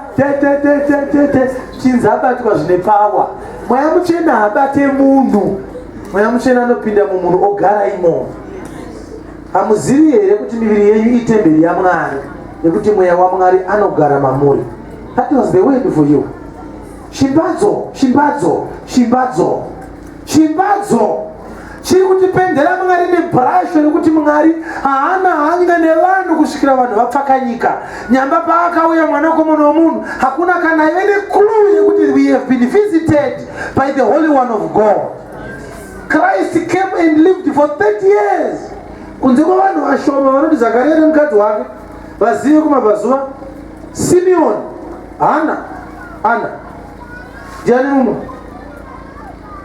chinzi abatwa zvine pawa. Mweya mutsvena abate munhu, mweya mutsvena anopinda mumunhu ogara imo. Hamuzivi here kuti miviri yenyu itemberi yaMwari, nekuti mweya waMwari anogara mamuri. That was the word for you. Shimbadzo, shimbadzo, shimbadzo, shimbadzo. Chiri kutipendera Mwari nebrasho nekuti Mwari haana hanya nevanhu kusvikira vanhu vapfakanyika. Nyamba paakauya mwanakomana womunhu hakuna kana any clue yekuti we have been visited by the Holy One of God. Christ came and lived for 30 years. Kunze kwavanhu vashoma vanoti Zakaria nemukadzi wake vazive kumabvazuva. Simeon, Hana, ndiani mumwe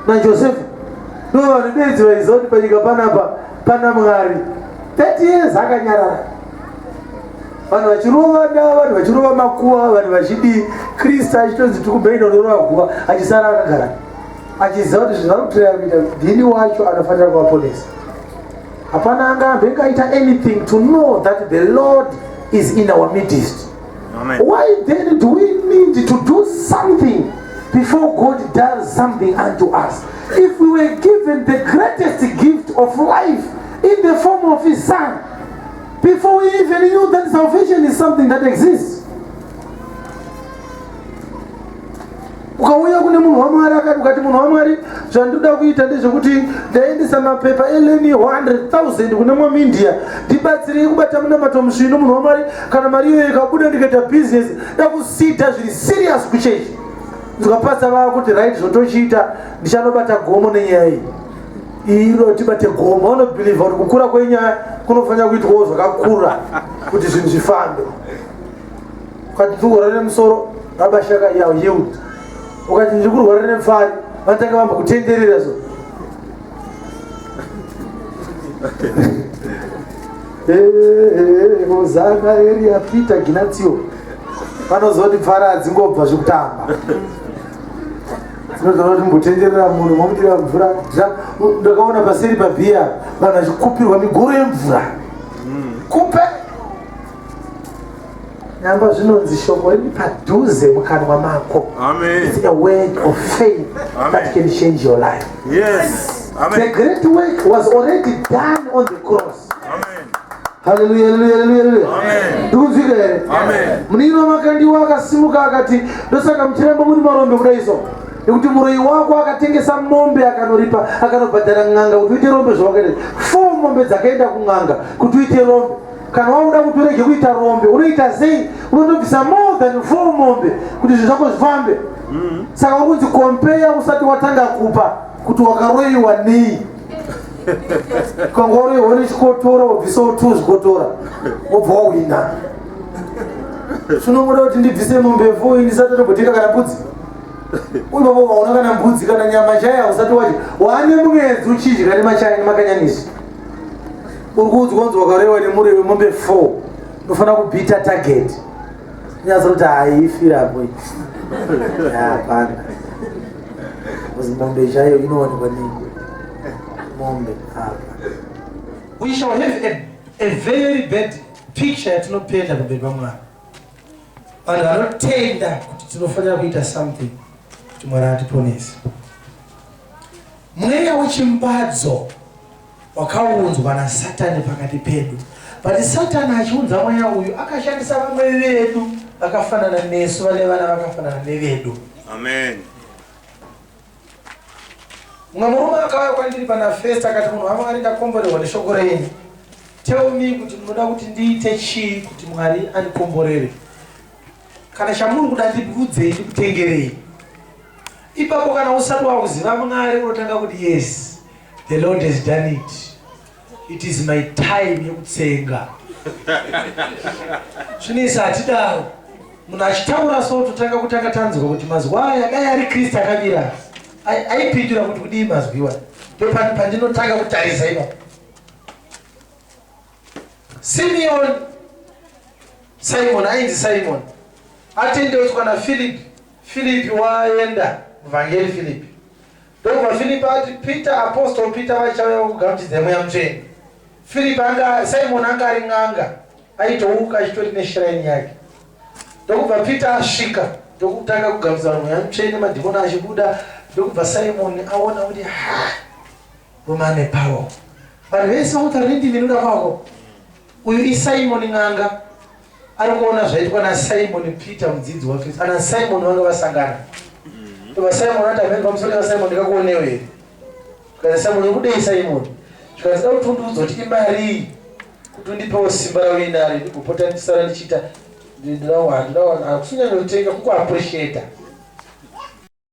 naJosefu ndivo vanhu bedzi vaiziva kuti panyika panapa pana Mwari. 30 years akanyarara, vanhu vachirova da, vanhu vachirova makuva, vanhu vachidii. Kristu achitonzi tikubheina unorova guva, achisara akagara achiziva kuti zvinhu vari kutireva kuita dhini wacho anofanira kuvaponesa. Hapana angahambe kaita anything to know that the Lord is in our midst. Amen. Why then do we need to do something before God does something unto us? If we were given the greatest gift of life in the form of His Son, before we even knew that salvation is something that exists. Ukauya kune munhu waMwari akati ukati munhu waMwari zvandoda kuita ndezvekuti ndaendesa mapepa eleni 100,000 kune mwaMindia ndibatsirei kubata munamato musvino. Munhu waMwari kana mari iyoyo ikabuda ndikaita business ndakusita zviri serious kuchechi ndikapasa vava kuti right zvotochiita ndichanobata gomo nenyaya iyi iro tibate gomo. Vanobhilivha kuti kukura kwenyaya kunofanira kuitwawo zvakakura kuti zvinhu zvifambe. Ukati ndikurwara nemusoro rabashaka yield, ukati ndiri kurwara nepfari vanotanga vamba kutenderera zo. Ozanga area Peter Ginatio vanoziva kuti pfari hadzingobva zvekutamba. Dzinoziva kuti mbotenderera munhu momudira mvura. Ndakaona paseri pabhiya vanhu vachikupirwa migoro yemvura. Kupe nyamba zvinonzi shoko riri padhuze mukanwa mako. Amen. It's a word of faith. Amen. That can change your life. Yes. Amen. The great work was already done on the cross. Amen. Hallelujah, hallelujah, hallelujah. Amen. Ndikuzvika here? Amen. Munino makandiwa akasimuka akati ndosaka muchiramba muri marombe kudaiso nekuti muroyi wako akatengesa mombe akanoripa akanobhadhara n'anga kuti uite rombe zvawakaita 4 mombe dzakaenda kun'anga kuti uite rombe. Kana wauda kuti urege kuita rombe unoita sei? Unotobvisa more than 4 mombe kuti zvinhu zvako zvifambe. Saka uri kunzi compare usati watanga kupa kuti wakaroyiwa nei. Kanga waroyiwa nechikotora wabvisawo 2 zvikotora wobva wawina. Zvinomuda kuti ndibvise mombe 4 ndisati togotenga kana mbudzi. Uye baba ukaona kana mbudzi kana nyama chaya usati wachi wane mwedzi uchidya nemachai nemakanyanisi. Uri kuudzwa wakaroyiwa nemureve mombe 4 unofanira kubhita target. Nyaza kuti haifira hapo. Hapana. Mombe chayo inowanikwa nini? Mombe hapa. We shall have a very bad picture yatinopenda pamberi paMwari. Vanhu vanotenda kuti tinofanira kuita something kuti Mwari atiponese. Mweya wechimbadzo wakaunzwa naSatani pakati pedu. But Satani achiunza mweya uyu akashandisa vamwe vedu vakafanana nesu, vane vana vakafanana nevedu. Amen. Mumwe murume akauya kwandiri pana festa akati munhu waMwari ndakomborerwa neshoko renyu. Tell me kuti munoda kuti ndiite chii kuti Mwari andikomborere. Kana chamuri kuda ndiudzei ndikutengerei. Ipapo kana usati wakuziva Mwari unotanga kuti yes, the Lord has done it. it is my time yekutsenga. Zvinisa atidaro. Munhu achitaura so totanga kutanga tanzwa kuti mazuva aya dai ari Kristu akabira. Aipindura kuti kudii mazwiwa. Pandinotanga kutarisa ipapo. Simon ainzi Simon atendeutswa naPhilip. Philip waenda muvhangeri Philip. Ndobva Philip ati Peter, Apostle Peter vachauya kugamuchidza mweya mutsvene. Simon anga ari n'anga aitouka achitori neshiraini yake. Ndokubva Peter asvika ndokutanga kugamuchidza mweya mutsvene, madhimoni achibuda. Ndokubva Simon aona kuti romane power. Vanhu vese vakutaura ndimi noda kwako. Uyu iSimon n'anga ari kuona zvaitwa naSimon Peter mudzidzi waKristu. Ana Simon vanga vasangana. Ndobva Simon ati amene pamusoro waSimon ndikakuonewo here. Kana Simon ukudei Simon. Zvikazida kuti undiudze kuti imari kuti undipewo simba rawinari ndigopota ndisara ndichita ndinowana akusinyanya kutenga kukuappreciata.